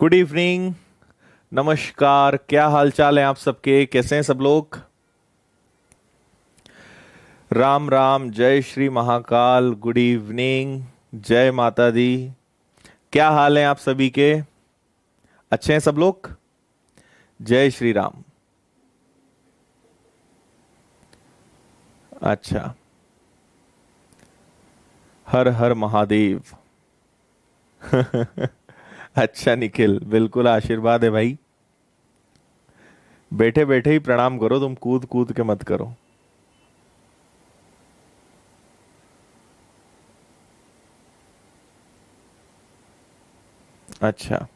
Good evening. नमस्कार, क्या हाल चाल है आप सबके? कैसे हैं सब लोग? राम राम, जय श्री महाकाल, गुड इवनिंग, जय माता दी। क्या हाल है आप सभी के? अच्छे हैं सब लोग? जय श्री राम। अच्छा, हर हर महादेव। अच्छा निखिल, बिल्कुल आशीर्वाद है भाई। बैठे बैठे ही प्रणाम करो, तुम कूद कूद के मत करो। अच्छा,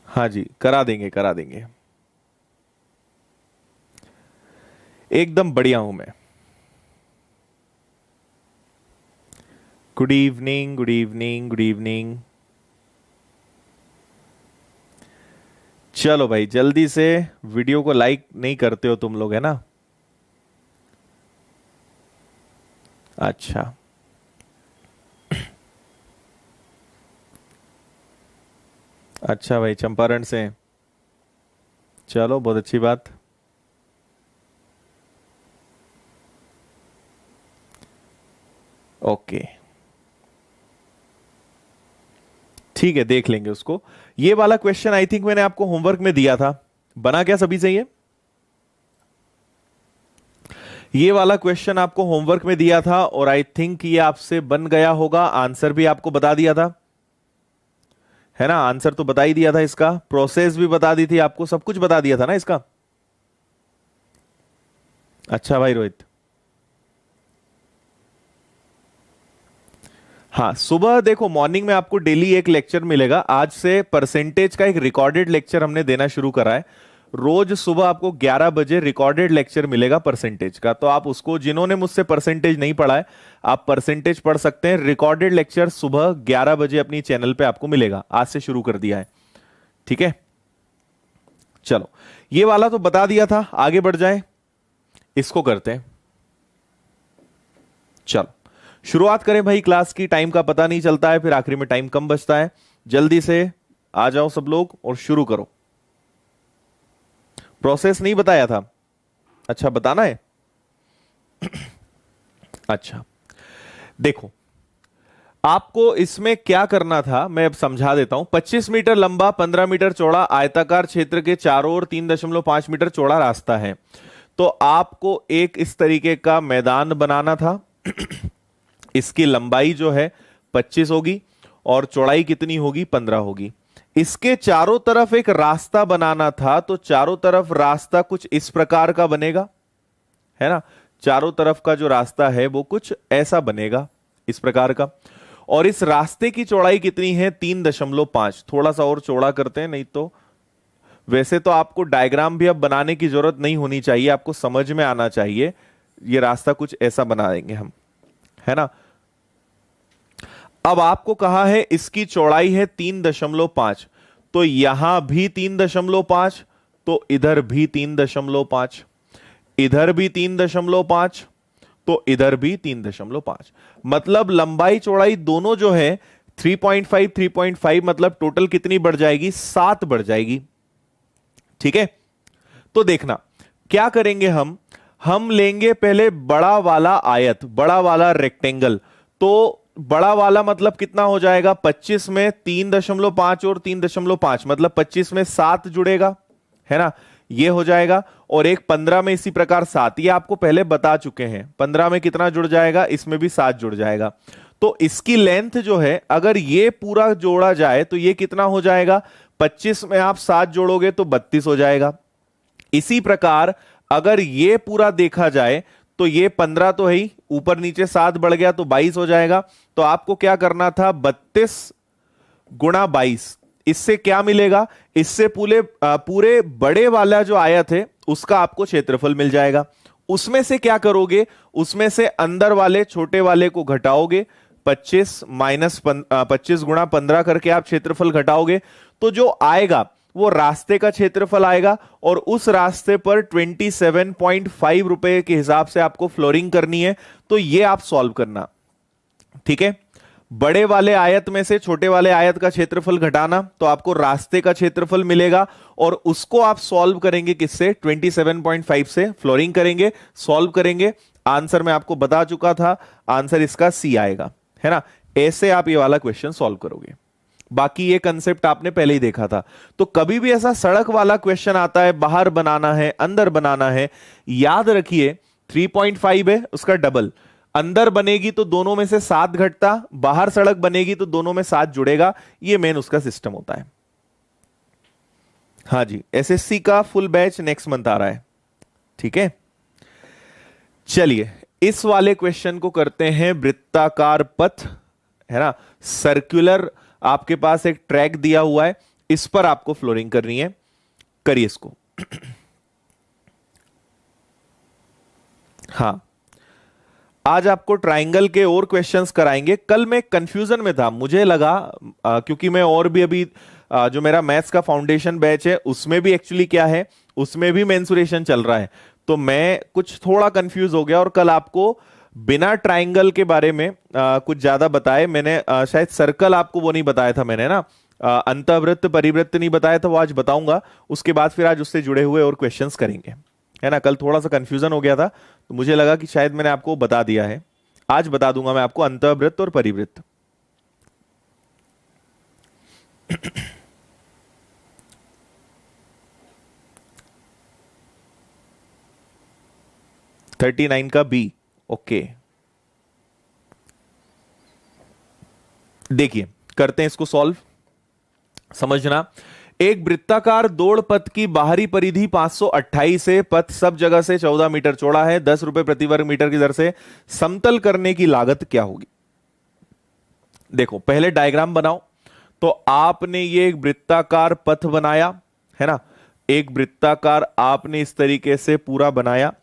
हाँ जी, करा देंगे करा देंगे। एकदम बढ़िया हूं मैं। Good evening, good evening, good evening. चलो भाई, जल्दी से। वीडियो को लाइक नहीं करते हो तुम लोग, है ना? अच्छा। अच्छा भाई, चंपारण से। चलो, बहुत अच्छी बात। ओके, ठीक है, देख लेंगे उसको। ये वाला क्वेश्चन आई थिंक मैंने आपको होमवर्क में दिया था। बना क्या सभी से ये वाला क्वेश्चन आपको होमवर्क में दिया था, और आई थिंक ये आपसे बन गया होगा। आंसर भी आपको बता दिया था, है ना? आंसर तो बता ही दिया था, इसका प्रोसेस भी बता दी थी आपको, सब कुछ बता दिया था ना इसका। अच्छा भाई रोहित। हाँ, सुबह देखो, मॉर्निंग में आपको डेली एक लेक्चर मिलेगा। आज से परसेंटेज का एक रिकॉर्डेड लेक्चर हमने देना शुरू करा है। रोज सुबह आपको 11 बजे रिकॉर्डेड लेक्चर मिलेगा परसेंटेज का। तो आप उसको, जिन्होंने मुझसे परसेंटेज नहीं पढ़ा है, आप परसेंटेज पढ़ सकते हैं। रिकॉर्डेड लेक्चर सुबह 11 बजे अपनी चैनल पे आपको मिलेगा। आज से शुरू कर दिया है, ठीक है? चलो, ये वाला तो बता दिया था, आगे बढ़ जाए, इसको करते हैं। चलो, शुरुआत करें भाई। क्लास की टाइम का पता नहीं चलता है, फिर आखिरी में टाइम कम बचता है। जल्दी से आ जाओ सब लोग और शुरू करो। प्रोसेस नहीं बताया था? अच्छा, बताना है। अच्छा, देखो, आपको इसमें क्या करना था मैं अब समझा देता हूं। 25 मीटर लंबा, 15 मीटर चौड़ा आयताकार क्षेत्र के चारों ओर 3.5 मीटर चौड़ा रास्ता है। तो आपको एक इस तरीके का मैदान बनाना था। इसकी लंबाई जो है 25 होगी, और चौड़ाई कितनी होगी? 15 होगी। इसके चारों तरफ एक रास्ता बनाना था, तो चारों तरफ रास्ता कुछ इस प्रकार का बनेगा, है ना? चारों तरफ का जो रास्ता है वो कुछ ऐसा बनेगा, इस प्रकार का। और इस रास्ते की चौड़ाई कितनी है? 3.5। थोड़ा सा और चौड़ा करते हैं, नहीं तो वैसे तो आपको डायग्राम भी अब बनाने की जरूरत नहीं होनी चाहिए, आपको समझ में आना चाहिए। ये रास्ता कुछ ऐसा बना देंगे हम, है ना? अब आपको कहा है इसकी चौड़ाई है 3.5, तो यहां भी 3.5, तो इधर भी 3.5, इधर भी 3.5, तो इधर भी 3.5। मतलब लंबाई चौड़ाई दोनों जो है 3.5 3.5, मतलब टोटल कितनी बढ़ जाएगी? 7 बढ़ जाएगी, ठीक है? तो देखना क्या करेंगे हम लेंगे पहले बड़ा वाला आयत, बड़ा वाला रेक्टेंगल। तो बड़ा वाला मतलब कितना हो जाएगा? 25 में 3.5 और 3.5, मतलब 25 में 7 जुड़ेगा, है ना? ये हो जाएगा। और एक 15 में इसी प्रकार 7, ये आपको पहले बता चुके हैं। 15 में कितना जुड़ जाएगा? इसमें भी 7 जुड़ जाएगा। तो इसकी लेंथ जो है, अगर ये पूरा जोड़ा जाए तो ये कितना हो जाएगा? 25 में आप 7 जोड़ोगे तो 32 हो जाएगा। इसी प्रकार अगर ये पूरा देखा जाए तो ये 15 तो है ही, ऊपर नीचे 7 बढ़ गया तो 22 हो जाएगा। तो आपको क्या करना था? 32 गुणा 22। इससे क्या मिलेगा? इससे पूरे बड़े वाला जो आयत है उसका आपको क्षेत्रफल मिल जाएगा। उसमें से क्या करोगे? उसमें से अंदर वाले छोटे वाले को घटाओगे। 25 माइनस 25 गुणा 15 करके आप क्षेत्रफल घटाओगे, तो जो आएगा वो रास्ते का क्षेत्रफल आएगा। और उस रास्ते पर 27.5 रुपए के हिसाब से आपको फ्लोरिंग करनी है। तो ये आप सॉल्व करना, ठीक है? बड़े वाले आयत में से छोटे वाले आयत का क्षेत्रफल घटाना, तो आपको रास्ते का क्षेत्रफल मिलेगा और उसको आप सॉल्व करेंगे किससे, 27.5 से फ्लोरिंग करेंगे, सॉल्व करेंगे। आंसर मैं आपको बता चुका था, आंसर इसका सी आएगा, है ना। ऐसे आप ये वाला क्वेश्चन सॉल्व करोगे। बाकी ये कंसेप्ट आपने पहले ही देखा था। तो कभी भी ऐसा सड़क वाला क्वेश्चन आता है, बाहर बनाना है अंदर बनाना है, याद रखिए 3.5 है उसका डबल, अंदर बनेगी तो दोनों में से 7 घटता, बाहर सड़क बनेगी तो दोनों में 7 जुड़ेगा। ये मेन उसका सिस्टम होता है। हाँ जी, एसएससी का फुल बैच नेक्स्ट मंथ आ रहा है, ठीक है। चलिए इस वाले क्वेश्चन को करते हैं। वृत्ताकार पथ है ना, सर्कुलर आपके पास एक ट्रैक दिया हुआ है, इस पर आपको फ्लोरिंग करनी है। करिए इसको। हां, आज आपको ट्रायंगल के और क्वेश्चंस कराएंगे। कल मैं कंफ्यूजन में था, मुझे लगा क्योंकि मैं और भी अभी जो मेरा मैथ्स का फाउंडेशन बैच है उसमें भी एक्चुअली क्या है, उसमें भी मेंसुरेशन चल रहा है, तो मैं कुछ थोड़ा कंफ्यूज हो गया और कल आपको बिना ट्रायंगल के बारे में कुछ ज्यादा बताए मैंने। शायद सर्कल आपको वो नहीं बताया था मैंने ना, अंतःवृत्त परिवृत्त नहीं बताया था, वो आज बताऊंगा। उसके बाद फिर आज उससे जुड़े हुए और क्वेश्चंस करेंगे, है ना। कल थोड़ा सा कंफ्यूजन हो गया था तो मुझे लगा कि शायद मैंने आपको बता दिया है, आज बता दूंगा मैं आपको अंतःवृत्त और परिवृत्त। थर्टी 39 का बी, ओके। देखिए करते हैं इसको सॉल्व। समझना, एक वृत्ताकार दौड़ पथ की बाहरी परिधि 528 है, पथ सब जगह से 14 मीटर चौड़ा है, 10 रुपए प्रति वर्ग मीटर की दर से समतल करने की लागत क्या होगी। देखो पहले डायग्राम बनाओ। तो आपने ये एक वृत्ताकार पथ बनाया है ना, एक वृत्ताकार आपने इस तरीके से पूरा बनाया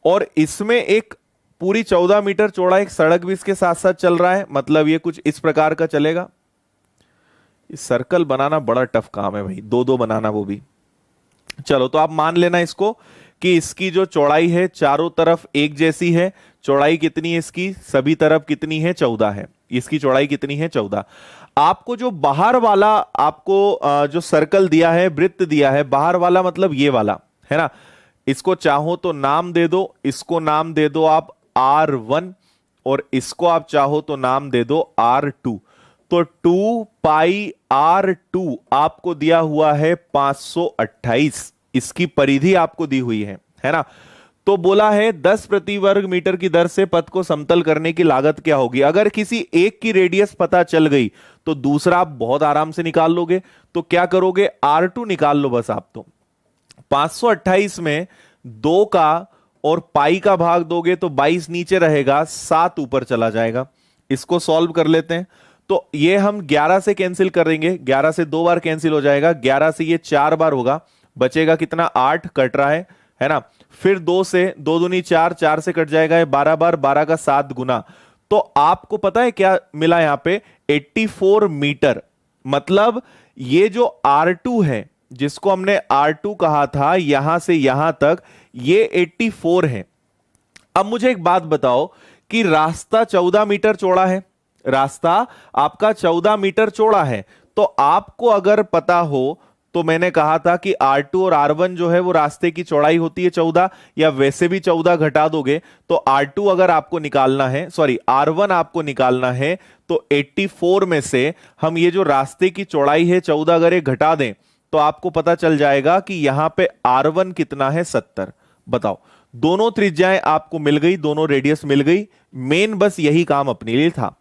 और इसमें एक पूरी 14 मीटर चौड़ा एक सड़क भी इसके साथ साथ चल रहा है, मतलब ये कुछ इस प्रकार का चलेगा। सर्कल बनाना बड़ा टफ काम है भाई, दो दो बनाना वो भी। चलो तो आप मान लेना इसको कि इसकी जो चौड़ाई है चारों तरफ एक जैसी है। चौड़ाई कितनी है इसकी, सभी तरफ कितनी है, 14 है। इसकी चौड़ाई कितनी है, 14। आपको जो बाहर वाला आपको जो सर्कल दिया है, वृत्त दिया है, बाहर वाला मतलब ये वाला है ना, इसको चाहो तो नाम दे दो, इसको नाम दे दो आप R1 और इसको आप चाहो तो नाम दे दो R2। तो 2 पाई R2 आपको दिया हुआ है 528, इसकी परिधि आपको दी हुई है ना। तो बोला है 10 प्रति वर्ग मीटर की दर से पथ को समतल करने की लागत क्या होगी। अगर किसी एक की रेडियस पता चल गई तो दूसरा आप बहुत आराम से निकाल लोगे। तो क्या करोगे, R2 निकाल लो बस आप। तो 528 में 2 का और पाई का भाग दोगे तो 22 नीचे रहेगा, 7 ऊपर चला जाएगा। इसको सॉल्व कर लेते हैं। तो ये हम 11 से कैंसिल करेंगे, 11 से 2 बार कैंसिल हो जाएगा, 11 से ये 4 बार होगा, बचेगा कितना, 8 कट रहा है ना। फिर 2 से 2 दूनी 4, 4 से कट जाएगा 12 बार, 12 का 7 गुना। तो आपको पता है क्या मिला यहां पे, 84 मीटर। मतलब ये जो R2 है, जिसको हमने R2 कहा था, यहां से यहां तक ये 84 है। अब मुझे एक बात बताओ कि रास्ता 14 मीटर चौड़ा है, रास्ता आपका 14 मीटर चौड़ा है। तो आपको अगर पता हो तो मैंने कहा था कि R2 और R1 जो है वो रास्ते की चौड़ाई होती है 14, या वैसे भी 14 घटा दोगे तो R2 अगर आपको निकालना है, सॉरी R1 आपको निकालना है, तो 84 में से हम ये जो रास्ते की चौड़ाई है 14 अगर ये घटा दें तो आपको पता चल जाएगा कि यहां पे R1 कितना है, 70। बताओ, दोनों त्रिज्याएं आपको मिल गई, दोनों रेडियस मिल गई। मेन बस यही काम अपने लिए था।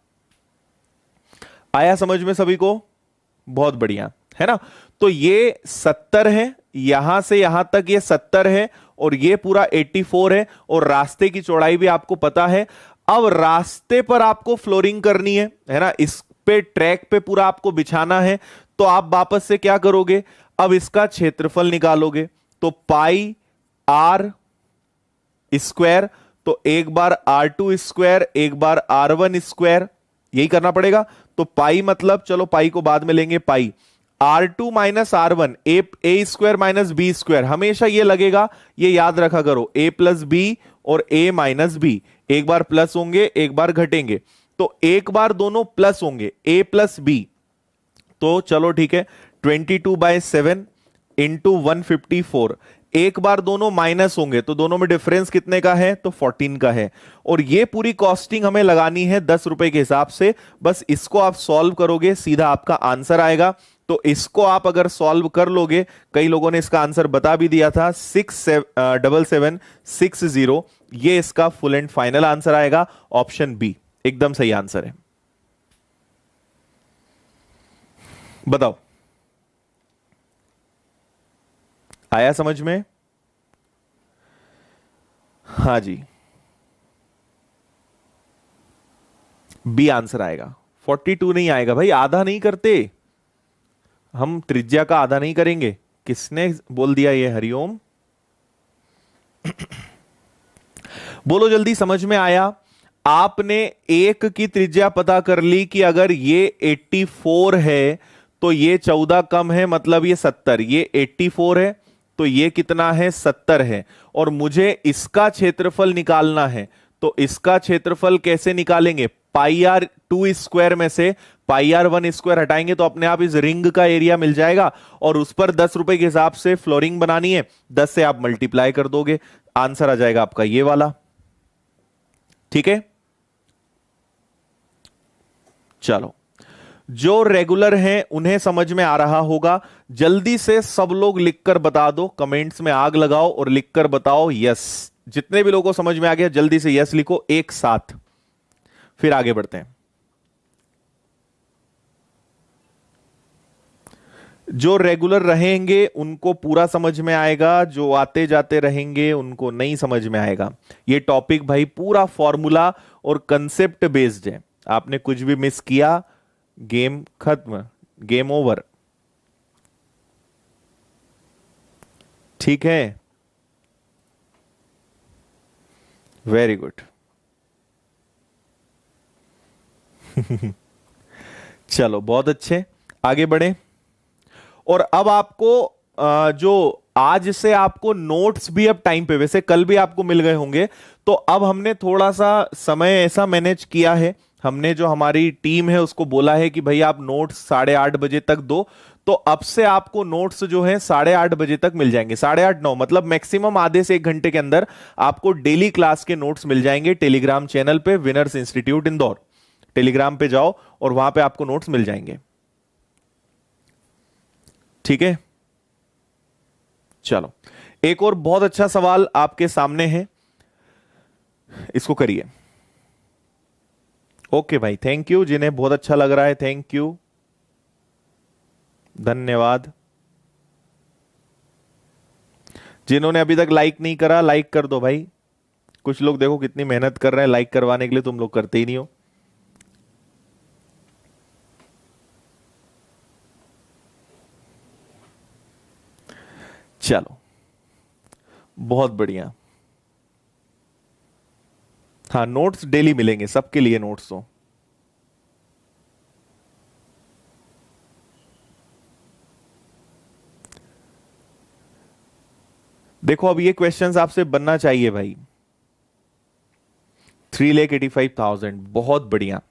आया समझ में सभी को, बहुत बढ़िया है ना। तो ये 70 है, यहां से यहां तक ये 70 है और ये पूरा 84 है और रास्ते की चौड़ाई भी आपको पता है। अब रास्ते पर आपको फ्लोरिंग करनी है ना, इस पे ट्रैक पे पूरा आपको बिछाना है। तो आप वापस से क्या करोगे, अब इसका क्षेत्रफल निकालोगे। तो पाई R स्क्वायर, तो एक बार R2 स्क्वायर, एक बार R1 स्क्वायर, यही करना पड़ेगा। तो पाई मतलब, चलो पाई को बाद में लेंगे, पाई R2 माइनस R1, ए स्क्वायर माइनस बी स्क्वायर, हमेशा ये लगेगा, ये याद रखा करो, a प्लस बी और a माइनस बी, एक बार प्लस होंगे एक बार घटेंगे। तो एक बार दोनों प्लस होंगे, a प्लस बी, तो चलो ठीक है, 22/7 इंटू 154। एक बार दोनों माइनस होंगे तो दोनों में डिफरेंस कितने का है, तो 14 का है। और ये पूरी कॉस्टिंग हमें लगानी है 10 रुपए के हिसाब से। बस इसको आप सॉल्व करोगे, सीधा आपका आंसर आएगा। तो इसको आप अगर सॉल्व कर लोगे, कई लोगों ने इसका आंसर बता भी दिया था, 67760, ये इसका फुल एंड फाइनल आंसर आएगा। ऑप्शन बी एकदम सही आंसर है। बताओ, आया समझ में? हां जी, बी आंसर आएगा। 42 नहीं आएगा भाई, आधा नहीं करते हम, त्रिज्या का आधा नहीं करेंगे। किसने बोल दिया ये? हरिओम बोलो जल्दी, समझ में आया? आपने एक की त्रिज्या पता कर ली कि अगर ये 84 है तो ये 14 कम है, मतलब ये 70, ये 84 है तो ये कितना है, 70 है। और मुझे इसका क्षेत्रफल निकालना है, तो इसका क्षेत्रफल कैसे निकालेंगे? पाई आर 2 स्क्वायर में से पाई आर 1 स्क्वायर हटाएंगे तो अपने आप इस रिंग का एरिया मिल जाएगा। और उस पर 10 रुपए के हिसाब से फ्लोरिंग बनानी है, 10 से आप मल्टीप्लाई कर दोगे, आंसर आ जाएगा आपका ये वाला। ठीक है, चलो, जो रेगुलर हैं उन्हें समझ में आ रहा होगा। जल्दी से सब लोग लिखकर बता दो, कमेंट्स में आग लगाओ और लिखकर बताओ यस। जितने भी लोगों को समझ में आ गया जल्दी से यस लिखो एक साथ, फिर आगे बढ़ते हैं। जो रेगुलर रहेंगे उनको पूरा समझ में आएगा, जो आते जाते रहेंगे उनको नहीं समझ में आएगा। ये टॉपिक भाई पूरा फॉर्मूला और कंसेप्ट बेस्ड है। आपने कुछ भी मिस किया, गेम खत्म, गेम ओवर। ठीक है, वेरी गुड। चलो बहुत अच्छे, आगे बढ़े। और अब आपको जो आज से आपको नोट्स भी अब टाइम पे, वैसे कल भी आपको मिल गए होंगे, तो अब हमने थोड़ा सा समय ऐसा मैनेज किया है, हमने जो हमारी टीम है उसको बोला है कि भाई आप नोट्स 8:30 बजे तक दो। तो अब से आपको नोट्स जो है 8:30 बजे तक मिल जाएंगे, 8:30 9, मतलब मैक्सिमम आधे से 1 घंटे के अंदर आपको डेली क्लास के नोट्स मिल जाएंगे टेलीग्राम चैनल पे, विनर्स इंस्टीट्यूट इंदौर। टेलीग्राम पे जाओ और वहां पे आपको नोट्स मिल जाएंगे। ठीक है, चलो, एक और बहुत अच्छा सवाल आपके सामने है, इसको करिए। ओके भाई, थैंक यू, जिन्हें बहुत अच्छा लग रहा है थैंक यू, धन्यवाद। जिन्होंने अभी तक लाइक नहीं करा, लाइक कर दो भाई। कुछ लोग देखो कितनी मेहनत कर रहे हैं लाइक करवाने के लिए, तुम लोग करते ही नहीं हो। चलो, बहुत बढ़िया। हाँ, नोट्स डेली मिलेंगे सबके लिए, नोट्स तो देखो, अब ये क्वेश्चंस आपसे बनना चाहिए भाई। 3,85,000, बहुत बढ़िया,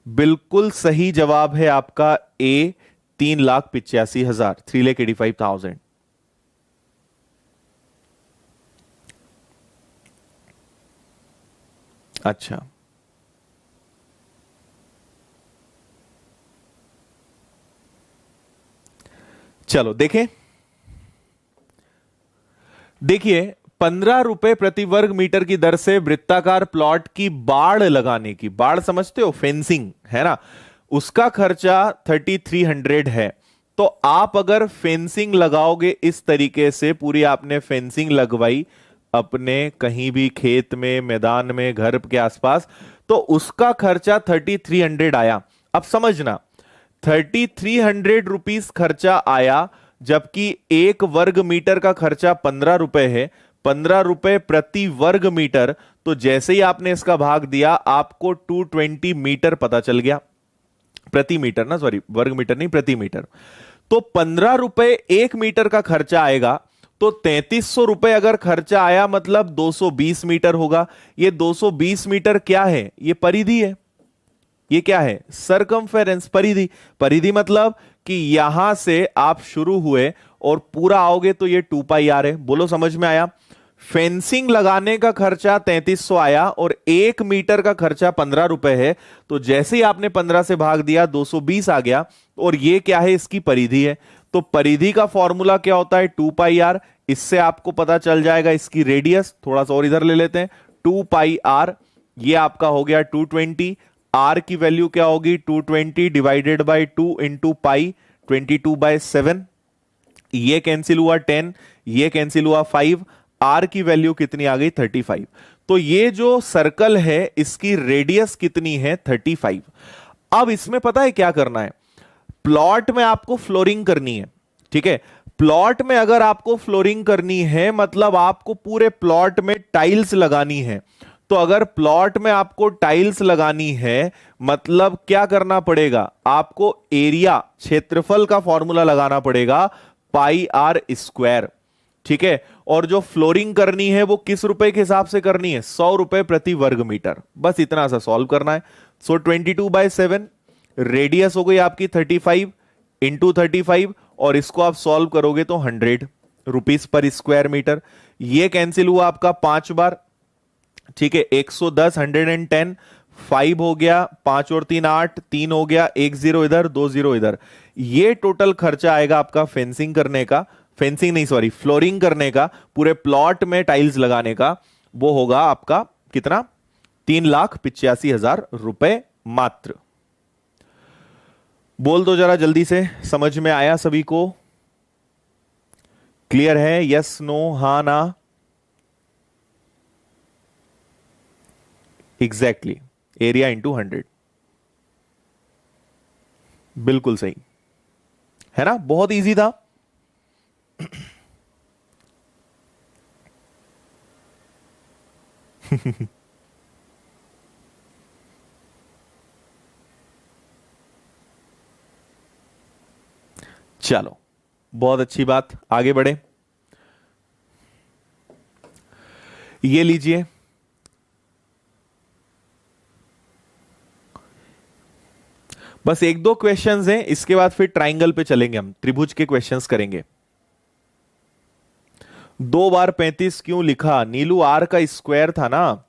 बिल्कुल सही जवाब है आपका ए, 3,85,000, 3,85,000। अच्छा, चलो देखें, देखिए 15 रुपए प्रति वर्ग मीटर की दर से वृत्ताकार प्लॉट की बाड़ लगाने की, बाड़ समझते हो, फेंसिंग है ना, उसका खर्चा 3,300 है। तो आप अगर फेंसिंग लगाओगे इस तरीके से, पूरी आपने फेंसिंग लगवाई अपने कहीं भी खेत में, मैदान में, घर के आसपास, तो उसका खर्चा 3,300 आया। अब समझना, 3,300 रुपीस खर्चा आया, जबकि 1 वर्ग मीटर का खर्चा 15 रुपए है, 15 रुपए प्रति वर्ग मीटर। तो जैसे ही आपने इसका भाग दिया, आपको 220 मीटर पता चल गया, प्रति मीटर ना, सॉरी वर्ग मीटर नहीं, प्रति मीटर। तो 15 रुपए 1 मीटर का खर्चा आएगा, तो 3,300 रुपए अगर खर्चा आया, मतलब 220 मीटर होगा। ये 220 मीटर क्या है? ये परिधि है। ये क्या है? सरकमफेरेंस, परिधि। परिधि मतलब कि यहां से आप शुरू हुए और पूरा आओगे तो ये 2 पाई आर है। बोलो समझ में आया? फेंसिंग लगाने का खर्चा 3300 आया और 1 मीटर का खर्चा 15 रुपए है। तो जैसे ही आपने 15 से भाग दिया 220 आ गया। और ये क्या है? इसकी परिधि है। तो परिधि का फॉर्मूला क्या होता है? 2 पाई आर। इससे आपको पता चल जाएगा इसकी रेडियस। थोड़ा सा और इधर ले लेते हैं। 2 पाई आर, ये आपका हो गया 220। आर की वैल्यू क्या होगी? 220 डिवाइडेड बाई 2 इंटू पाई, 22/7। ये कैंसिल हुआ 10, ये कैंसिल हुआ 5। आर की वैल्यू कितनी आ गई? 35। तो ये जो सर्कल है इसकी रेडियस कितनी है? 35। अब इसमें पता है क्या करना है? प्लॉट में आपको फ्लोरिंग करनी है। ठीक है, प्लॉट में अगर आपको फ्लोरिंग करनी है मतलब आपको पूरे प्लॉट में टाइल्स लगानी है। तो अगर प्लॉट में आपको टाइल्स लगानी है मतलब क्या करना पड़ेगा? आपको एरिया, क्षेत्रफल का फॉर्मूला लगाना पड़ेगा, πr²। ठीक है, और जो फ्लोरिंग करनी है वो किस रुपए के हिसाब से करनी है? 100 रुपए प्रति वर्ग मीटर। बस इतना सा सॉल्व करना है। सो 22/7, रेडियस हो गई आपकी 35 इंटू 35, और इसको आप सॉल्व करोगे तो 100 रुपीस पर स्क्वायर मीटर। ये कैंसिल हुआ आपका 5 बार। ठीक है, 110, 110, 5 हो गया, 5 और 3 8, 3 हो गया, 1 0 इधर, 2 0 इधर। ये टोटल खर्चा आएगा आपका फेंसिंग करने का, फेंसिंग नहीं सॉरी, फ्लोरिंग करने का, पूरे प्लॉट में टाइल्स लगाने का। वो होगा आपका कितना? 3,85,000 रुपए मात्र। बोल दो जरा जल्दी से, समझ में आया सभी को? क्लियर है? यस, नो, हा, ना? Exactly, area into 100। बिल्कुल सही है ना? बहुत इजी था। चलो, बहुत अच्छी बात, आगे बढ़े। ये लीजिए, बस 1-2 क्वेश्चंस हैं, इसके बाद फिर ट्राइंगल पे चलेंगे, हम त्रिभुज के क्वेश्चंस करेंगे। 2 बार 35 क्यों लिखा? नीलू, आर का स्क्वायर था ना।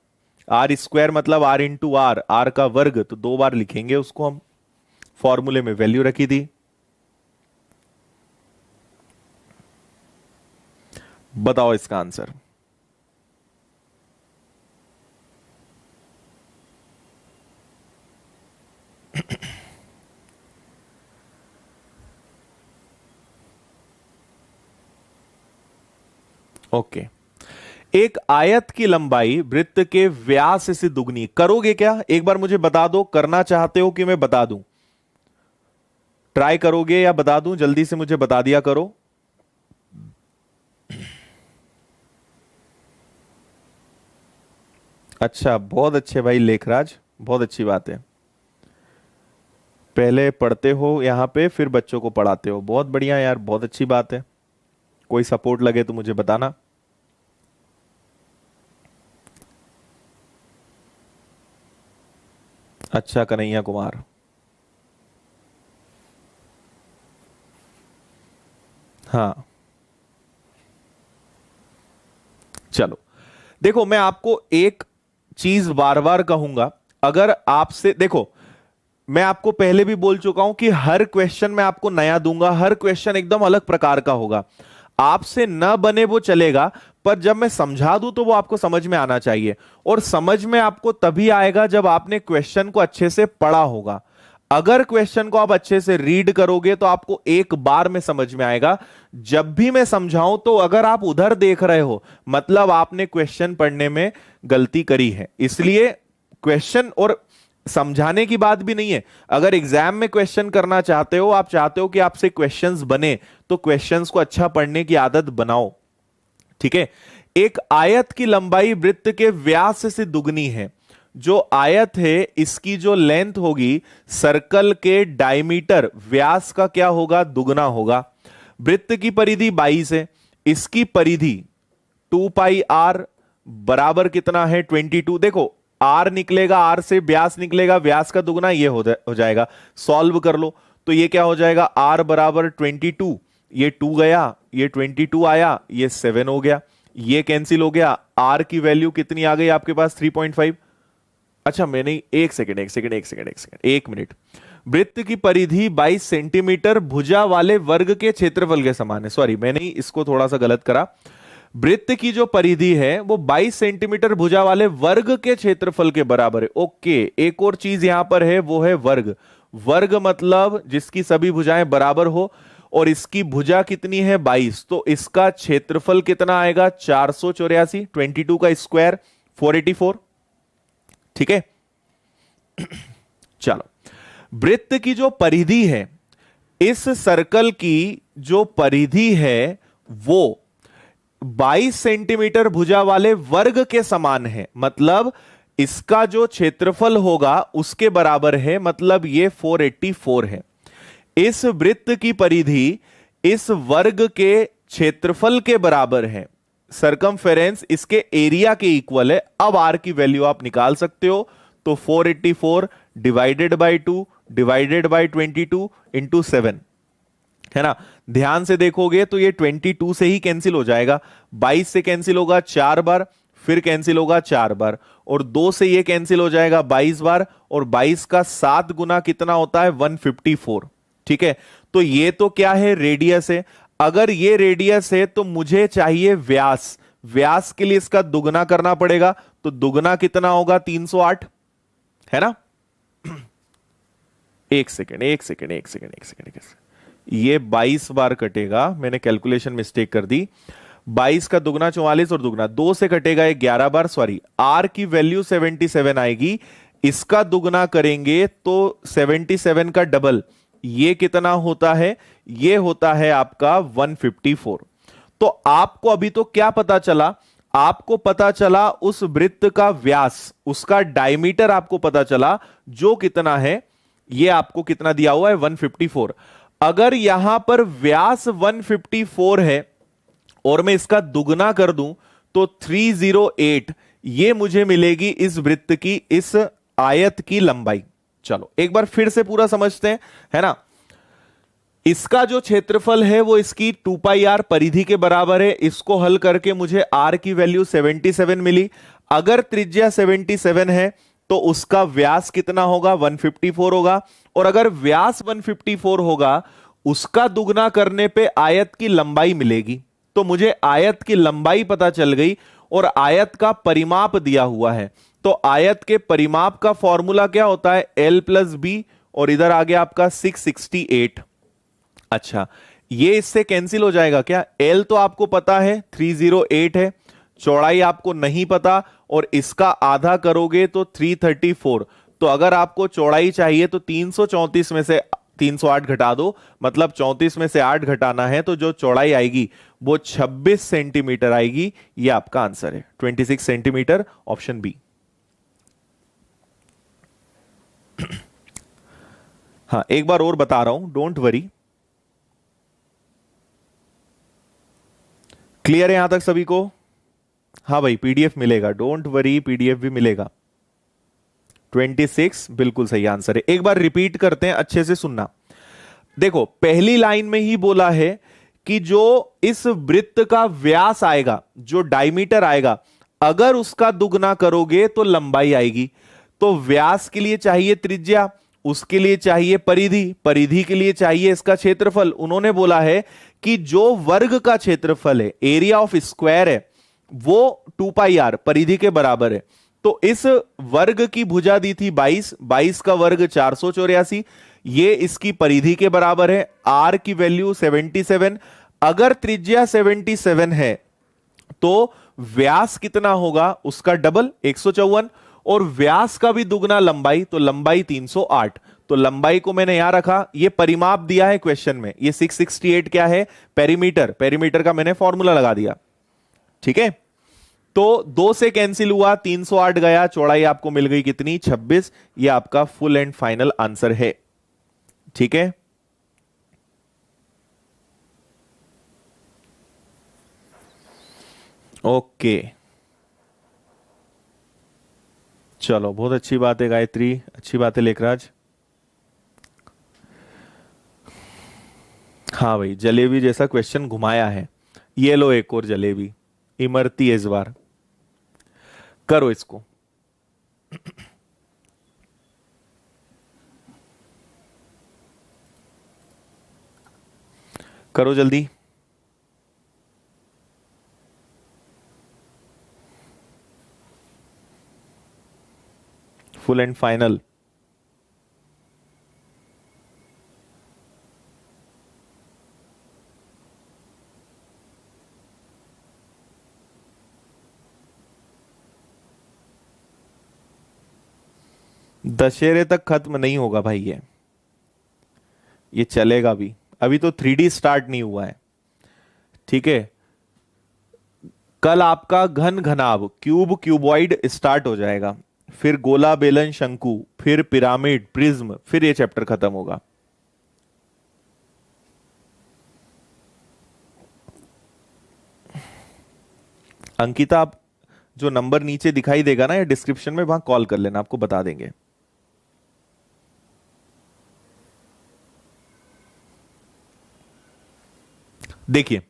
आर स्क्वायर मतलब आर इंटू आर, आर का वर्ग, तो 2 बार लिखेंगे उसको हम। फॉर्मूले में वैल्यू रखी थी। बताओ इसका आंसर। ओके, एक आयत की लंबाई वृत्त के व्यास से दुगनी करोगे क्या? एक बार मुझे बता दो, करना चाहते हो कि मैं बता दूं? ट्राई करोगे या बता दूं? जल्दी से मुझे बता दिया करो। अच्छा, बहुत अच्छे भाई लेखराज, बहुत अच्छी बात है। पहले पढ़ते हो यहां पे, फिर बच्चों को पढ़ाते हो, बहुत बढ़िया यार, बहुत अच्छी बात है। कोई सपोर्ट लगे तो मुझे बताना। अच्छा, कन्हैया कुमार, हाँ। चलो देखो, मैं आपको एक चीज बार बार कहूंगा। अगर आपसे देखो, मैं आपको पहले भी बोल चुका हूं कि हर क्वेश्चन मैं आपको नया दूंगा, हर क्वेश्चन एकदम अलग प्रकार का होगा। आपसे न बने वो चलेगा, पर जब मैं समझा दूं तो वो आपको समझ में आना चाहिए। और समझ में आपको तभी आएगा जब आपने क्वेश्चन को अच्छे से पढ़ा होगा। अगर क्वेश्चन को आप अच्छे से रीड करोगे तो आपको एक बार में समझ में आएगा। जब भी मैं समझाऊं तो अगर आप उधर देख रहे हो मतलब आपने क्वेश्चन पढ़ने में गलती करी है। इसलिए क्वेश्चन और समझाने की बात भी नहीं है। अगर एग्जाम में क्वेश्चन करना चाहते हो, आप चाहते हो कि आपसे क्वेश्चंस बने, तो क्वेश्चंस को अच्छा पढ़ने की आदत बनाओ। ठीक है, एक आयत की लंबाई वृत्त के व्यास से दुगनी है। जो आयत है इसकी जो लेंथ होगी सर्कल के डायमीटर व्यास का क्या होगा? दुगना होगा। वृत्त की परिधि 22 है, इसकी परिधि 2 पाई आर बराबर कितना है? 22। देखो आर निकलेगा, आर से व्यास निकलेगा, व्यास का दुगना ये हो जाएगा। सॉल्व कर लो तो ये क्या हो जाएगा, आर बराबर 22, ये 2 गया, ये 22 आया, ये 7 हो गया, ये कैंसिल हो गया। आर की वैल्यू कितनी आ गई आपके पास, 3.5। अच्छा मैंने, एक मिनट। वृत्त की परिधि 22 सेंटीमीटर भुजा वाले वर्ग के क्षेत्रफल के समान है। सॉरी, मैंने इसको थोड़ा सा गलत करा। वृत्त की जो परिधि है वो 22 सेंटीमीटर भुजा वाले वर्ग के क्षेत्रफल के बराबर है। ओके, एक और चीज यहां पर है, वो है वर्ग। वर्ग मतलब जिसकी सभी भुजाएं बराबर हो, और इसकी भुजा कितनी है 22, तो इसका क्षेत्रफल कितना आएगा 484, 22 का स्क्वायर 484। ठीक है, चलो। वृत्त की जो परिधि है, इस सर्कल की जो परिधि है वो 22 सेंटीमीटर भुजा वाले वर्ग के समान है, मतलब इसका जो क्षेत्रफल होगा उसके बराबर है, मतलब ये 484 है। इस वृत्त की परिधि इस वर्ग के क्षेत्रफल के बराबर है, सरकमफेरेंस इसके एरिया के इक्वल है। अब आर की वैल्यू आप निकाल सकते हो, तो 484 divided by 2 divided by 22 into 7 है ना। ध्यान से देखोगे तो ये 22 से ही कैंसिल हो जाएगा, 22 से कैंसिल होगा 4 बार, फिर कैंसिल होगा 4 बार, और 2 से ये कैंसिल हो जाएगा 22 बार, और 22 का 7 गुना कितना होता है 154। ठीक है, तो ये तो क्या है, रेडियस है। अगर ये रेडियस है तो मुझे चाहिए व्यास। व्यास के लिए इसका दुगना करना पड़ेगा, तो दुगना कितना होगा 308 है ना। एक सेकेंड, ये 22 बार कटेगा, मैंने कैलकुलेशन मिस्टेक कर दी। 22 का दुगना 44 और दुगना 2 से कटेगा, ये 11 बार। सॉरी, आर की वैल्यू 77 आएगी, इसका दुगना करेंगे तो 77 का डबल, ये कितना होता है, ये होता है आपका 154। तो आपको अभी तो क्या पता चला, आपको पता चला उस वृत्त का व्यास, उसका डायमीटर आपको पता चला, जो कितना है, ये आपको कितना दिया हुआ है 154। अगर यहां पर व्यास 154 है और मैं इसका दुगना कर दूं तो 308, ये मुझे मिलेगी इस वृत्त की, इस आयत की लंबाई। चलो एक बार फिर से पूरा समझते हैं, है ना। इसका जो क्षेत्रफल है वो इसकी 2 पाई आर परिधि के बराबर है। इसको हल करके मुझे आर की वैल्यू 77 मिली। अगर त्रिज्या 77 है तो उसका व्यास कितना होगा 154 होगा, और अगर व्यास 154 होगा उसका दुगना करने पे आयत की लंबाई मिलेगी। तो मुझे आयत की लंबाई पता चल गई, और आयत का परिमाप दिया हुआ है। तो आयत के परिमाप का फॉर्मूला क्या होता है, L प्लस बी, और इधर आ गया आपका 668। अच्छा, ये इससे कैंसिल हो जाएगा क्या, L तो आपको पता है 308 है, चौड़ाई आपको नहीं पता, और इसका आधा करोगे तो 334। तो अगर आपको चौड़ाई चाहिए तो 334 में से 308 घटा दो, मतलब 34 में से 8 घटाना है, तो जो चौड़ाई आएगी वो 26 सेंटीमीटर आएगी। ये आपका आंसर है 26 सेंटीमीटर, ऑप्शन बी। हाँ, एक बार और बता रहा हूं, डोंट वरी। क्लियर है यहां तक सभी को? हाँ भाई, पीडीएफ मिलेगा, डोंट वरी, पीडीएफ भी मिलेगा। 26 बिल्कुल सही आंसर है। एक बार रिपीट करते हैं, अच्छे से सुनना। देखो, पहली लाइन में ही बोला है कि जो इस वृत्त का व्यास आएगा, जो डायमीटर आएगा, अगर उसका दुगना करोगे तो लंबाई आएगी। तो व्यास के लिए चाहिए त्रिज्या, उसके लिए चाहिए परिधि, परिधि के लिए चाहिए इसका क्षेत्रफल। उन्होंने बोला है कि जो वर्ग का क्षेत्रफल है, एरिया ऑफ स्क्वायर है, वो 2 पाई आर परिधि के बराबर है। तो इस वर्ग की भुजा दी थी 22, 22 का वर्ग 484, ये इसकी परिधि के बराबर है। आर की वैल्यू 77। अगर त्रिज्या 77 है तो व्यास कितना होगा, उसका डबल 154, और व्यास का भी दुगना लंबाई, तो लंबाई 308। तो लंबाई को मैंने यहां रखा, ये परिमाप दिया है क्वेश्चन में। ये 668 क्या है, पेरीमीटर, पेरीमीटर का मैंने फॉर्मूला लगा दिया। ठीक है, तो 2 से कैंसिल हुआ, 308 गया, चौड़ाई आपको मिल गई कितनी 26। ये आपका फुल एंड फाइनल आंसर है। ठीक है, ओके, चलो बहुत अच्छी बात है गायत्री, अच्छी बात है लेखराज। हाँ भाई, जलेबी जैसा क्वेश्चन घुमाया है। ये लो एक और जलेबी, इमरती है इस बार। करो इसको। करो जल्दी। Full and final. दशहरे तक खत्म नहीं होगा भाई ये चलेगा भी। अभी तो 3D स्टार्ट नहीं हुआ है, ठीक है। कल आपका घन घनाभ क्यूब क्यूबॉइड स्टार्ट हो जाएगा, फिर गोला बेलन शंकु, फिर पिरामिड प्रिज्म, फिर ये चैप्टर खत्म होगा। अंकिता, आप जो नंबर नीचे दिखाई देगा ना या डिस्क्रिप्शन में, वहां कॉल कर लेना, आपको बता देंगे। देखिए,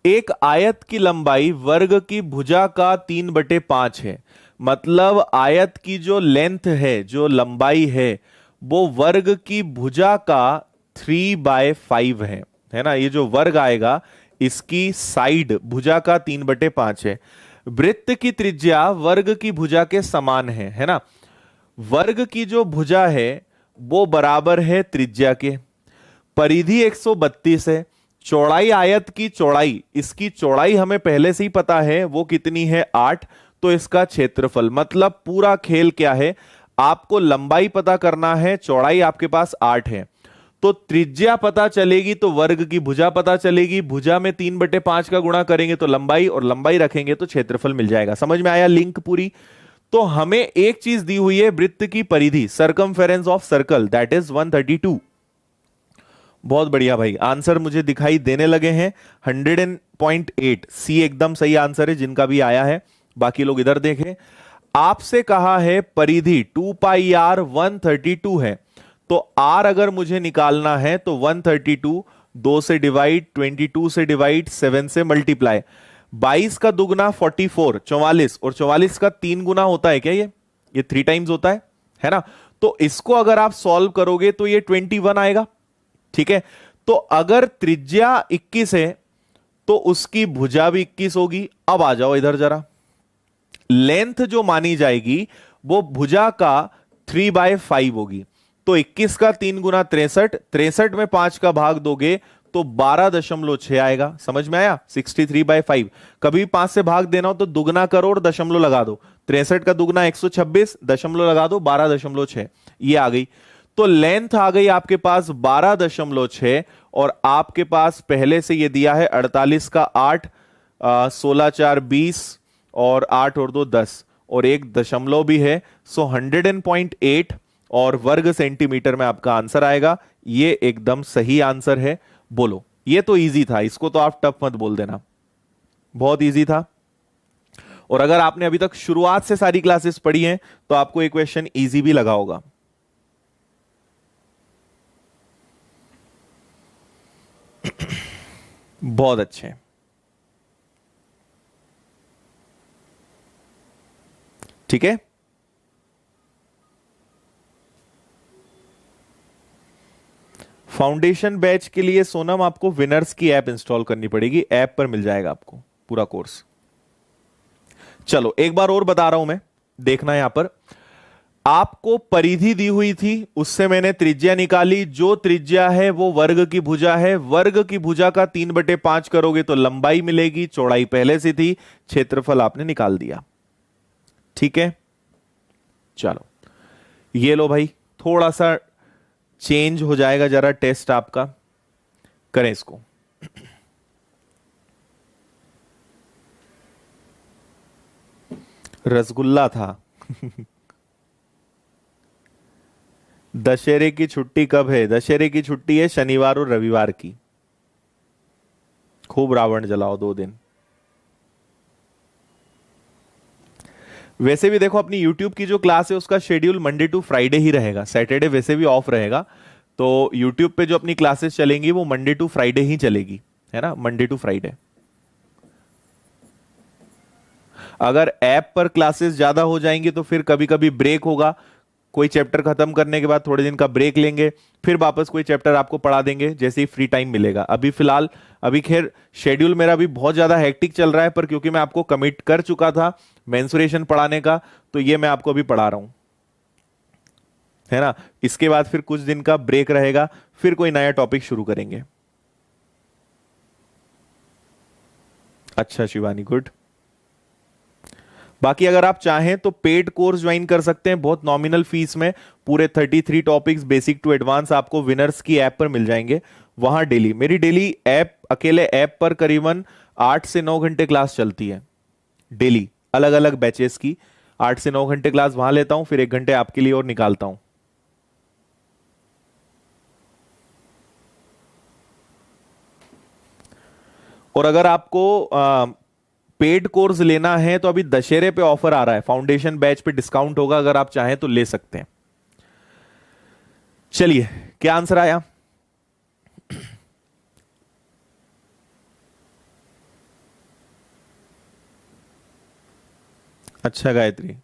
एक आयत की लंबाई वर्ग की भुजा का 3/5 है। मतलब आयत की जो लेंथ है, जो लंबाई है वो वर्ग की भुजा का 3/5 है ना। ये जो वर्ग आएगा इसकी साइड भुजा का 3/5 है। वृत्त की त्रिज्या वर्ग की भुजा के समान है ना। वर्ग की जो भुजा है वो बराबर है त्रिज्या के। परिधि 132 है। चौड़ाई आयत की चौड़ाई, इसकी चौड़ाई हमें पहले से ही पता है, वो कितनी है 8। तो इसका क्षेत्रफल, मतलब पूरा खेल क्या है, आपको लंबाई पता करना है, चौड़ाई आपके पास 8 है। तो त्रिज्या पता चलेगी तो वर्ग की भुजा पता चलेगी, भुजा में 3/5 का गुणा करेंगे तो लंबाई, और लंबाई रखेंगे तो क्षेत्रफल मिल जाएगा। समझ में आया लिंक पूरी। तो हमें एक चीज दी हुई है, वृत्त की परिधि, circumference of circle, that is 132। बहुत बढ़िया भाई, आंसर मुझे दिखाई देने लगे हैं। 100.8 सी एकदम सही आंसर है जिनका भी आया है। बाकी लोग इधर देखें। आपसे कहा है परिधि 2πr 132 है, तो r अगर मुझे निकालना है तो 132 2 से डिवाइड, 22 से डिवाइड, 7 से मल्टीप्लाई। 22 का दुगना 44 44, और 44 का 3 गुना होता है क्या ये 3 टाइम्स होता है ना। तो इसको अगर आप सॉल्व करोगे तो ये 21 आएगा, ठीक है। तो अगर त्रिज्या 21 है तो उसकी भुजा भी 21 होगी। अब आ जाओ इधर जरा, लेंथ जो मानी जाएगी वो भुजा का 3/5 होगी। तो 21 का 3 गुना 63, 63 में 5 का भाग दोगे तो 12.6 आएगा। समझ में आया। 63/5। कभी 5 से भाग देना हो तो दुगना करो और दशमलव लगा दो। 63 का दुगना 126, दशमलव लगा दो 12.6, ये आ गई। तो लेंथ आ गई आपके पास 12.6, और आपके पास पहले से ये दिया है 48 का 8, 16 4 20, और 8 और 2 10, और एक दशमलव भी है। सो 100.8 और वर्ग सेंटीमीटर में आपका आंसर आएगा। ये एकदम सही आंसर है। बोलो, ये तो इजी था, इसको तो आप टफ मत बोल देना, बहुत इजी था। और अगर आपने अभी तक शुरुआत से सारी क्लासेस पढ़ी हैं तो आपको एक क्वेश्चन इजी भी लगा होगा। बहुत अच्छे। ठीक है, फाउंडेशन बैच के लिए सोनम आपको विनर्स की ऐप इंस्टॉल करनी पड़ेगी। ऐप पर मिल जाएगा आपको पूरा कोर्स। चलो एक बार और बता रहा हूं मैं, देखना यहां पर। आपको परिधि दी हुई थी, उससे मैंने त्रिज्या निकाली। जो त्रिज्या है वो वर्ग की भुजा है। वर्ग की भुजा का 3/5 करोगे तो लंबाई मिलेगी, चौड़ाई पहले से थी, क्षेत्रफल आपने निकाल दिया। ठीक है, चलो ये लो भाई, थोड़ा सा चेंज हो जाएगा जरा टेस्ट आपका, करें इसको। रसगुल्ला था। दशहरे की छुट्टी कब है? दशहरे की छुट्टी है शनिवार और रविवार की। खूब रावण जलाओ 2 दिन। वैसे भी देखो अपनी YouTube की जो क्लास है उसका शेड्यूल मंडे टू फ्राइडे ही रहेगा, सैटरडे वैसे भी ऑफ रहेगा। तो YouTube पे जो अपनी क्लासेस चलेंगी वो मंडे टू फ्राइडे ही चलेगी, है ना, मंडे टू फ्राइडे। अगर ऐप पर क्लासेस ज्यादा हो जाएंगी तो फिर कभी कभी ब्रेक होगा, कोई चैप्टर खत्म करने के बाद थोड़े दिन का ब्रेक लेंगे, फिर वापस कोई चैप्टर आपको पढ़ा देंगे जैसे ही फ्री टाइम मिलेगा। अभी फिलहाल अभी खैर शेड्यूल मेरा अभी बहुत ज्यादा हेक्टिक चल रहा है, पर क्योंकि मैं आपको कमिट कर चुका था मेंसुरेशन पढ़ाने का, तो ये मैं आपको अभी पढ़ा रहा हूं, है ना। इसके बाद फिर कुछ दिन का ब्रेक रहेगा, फिर कोई नया टॉपिक शुरू करेंगे। अच्छा शिवानी, गुड। बाकी अगर आप चाहें तो पेड कोर्स ज्वाइन कर सकते हैं बहुत नॉमिनल फीस में। पूरे 33 टॉपिक्स बेसिक टू एडवांस आपको विनर्स की ऐप पर मिल जाएंगे। वहां डेली मेरी डेली ऐप अकेले ऐप पर करीबन 8 से 9 घंटे क्लास चलती है डेली, अलग अलग बैचेस की। 8 से 9 घंटे क्लास वहां लेता हूं, फिर 1 घंटे आपके लिए और निकालता हूं। और अगर आपको पेड कोर्स लेना है तो अभी दशहरे पे ऑफर आ रहा है, फाउंडेशन बैच पे डिस्काउंट होगा, अगर आप चाहें तो ले सकते हैं। चलिए, क्या आंसर आया? अच्छा गायत्री,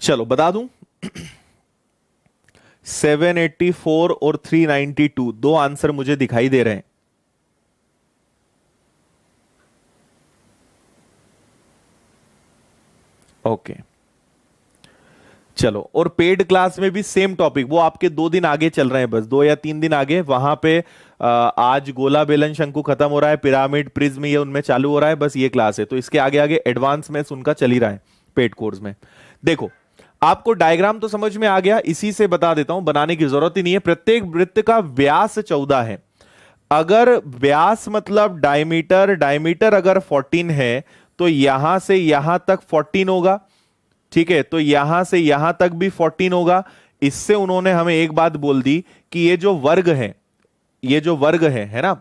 चलो बता दूं। 784 और 392 दो आंसर मुझे दिखाई दे रहे हैं। ओके, चलो। और पेड क्लास में भी सेम टॉपिक, वो आपके 2 दिन आगे चल रहे हैं, बस 2 या 3 दिन आगे। वहां पे आज गोला बेलन शंकु खत्म हो रहा है, पिरामिड प्रिज्म ये उनमें चालू हो रहा है, बस ये क्लास है। तो इसके आगे आगे एडवांस में उनका चल ही रहा है पेड कोर्स में। देखो, आपको डायग्राम तो समझ में आ गया, इसी से बता देता हूं, बनाने की जरूरत ही नहीं है। प्रत्येक वृत्त का व्यास 14 है। अगर व्यास मतलब डायमीटर, डायमीटर अगर 14 है तो यहां से यहां तक 14 होगा, ठीक है। तो यहां से यहां तक भी 14 होगा। इससे उन्होंने हमें एक बात बोल दी कि ये जो वर्ग है, ये जो वर्ग है ना,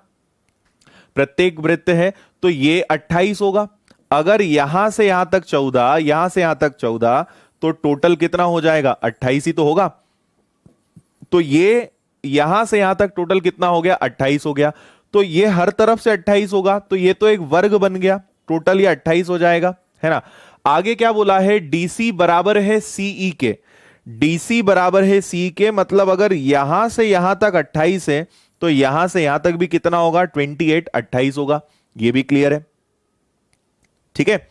प्रत्येक वृत्त है, तो ये 28 होगा। अगर यहां से यहां तक 14, यहां से यहां तक 14, तो टोटल कितना हो जाएगा? 28 ही तो होगा। तो ये यहां से यहां तक टोटल कितना हो गया? 28 हो गया। तो ये हर तरफ से 28 होगा, तो ये तो एक वर्ग बन गया, टोटल ये 28 हो जाएगा, है ना। आगे क्या बोला है? डीसी बराबर है सीई के। डीसी बराबर है सी के, मतलब अगर यहां से यहां तक 28 है तो यहां से यहां तक भी कितना होगा? 28, 28 होगा। ये भी क्लियर है, ठीक है।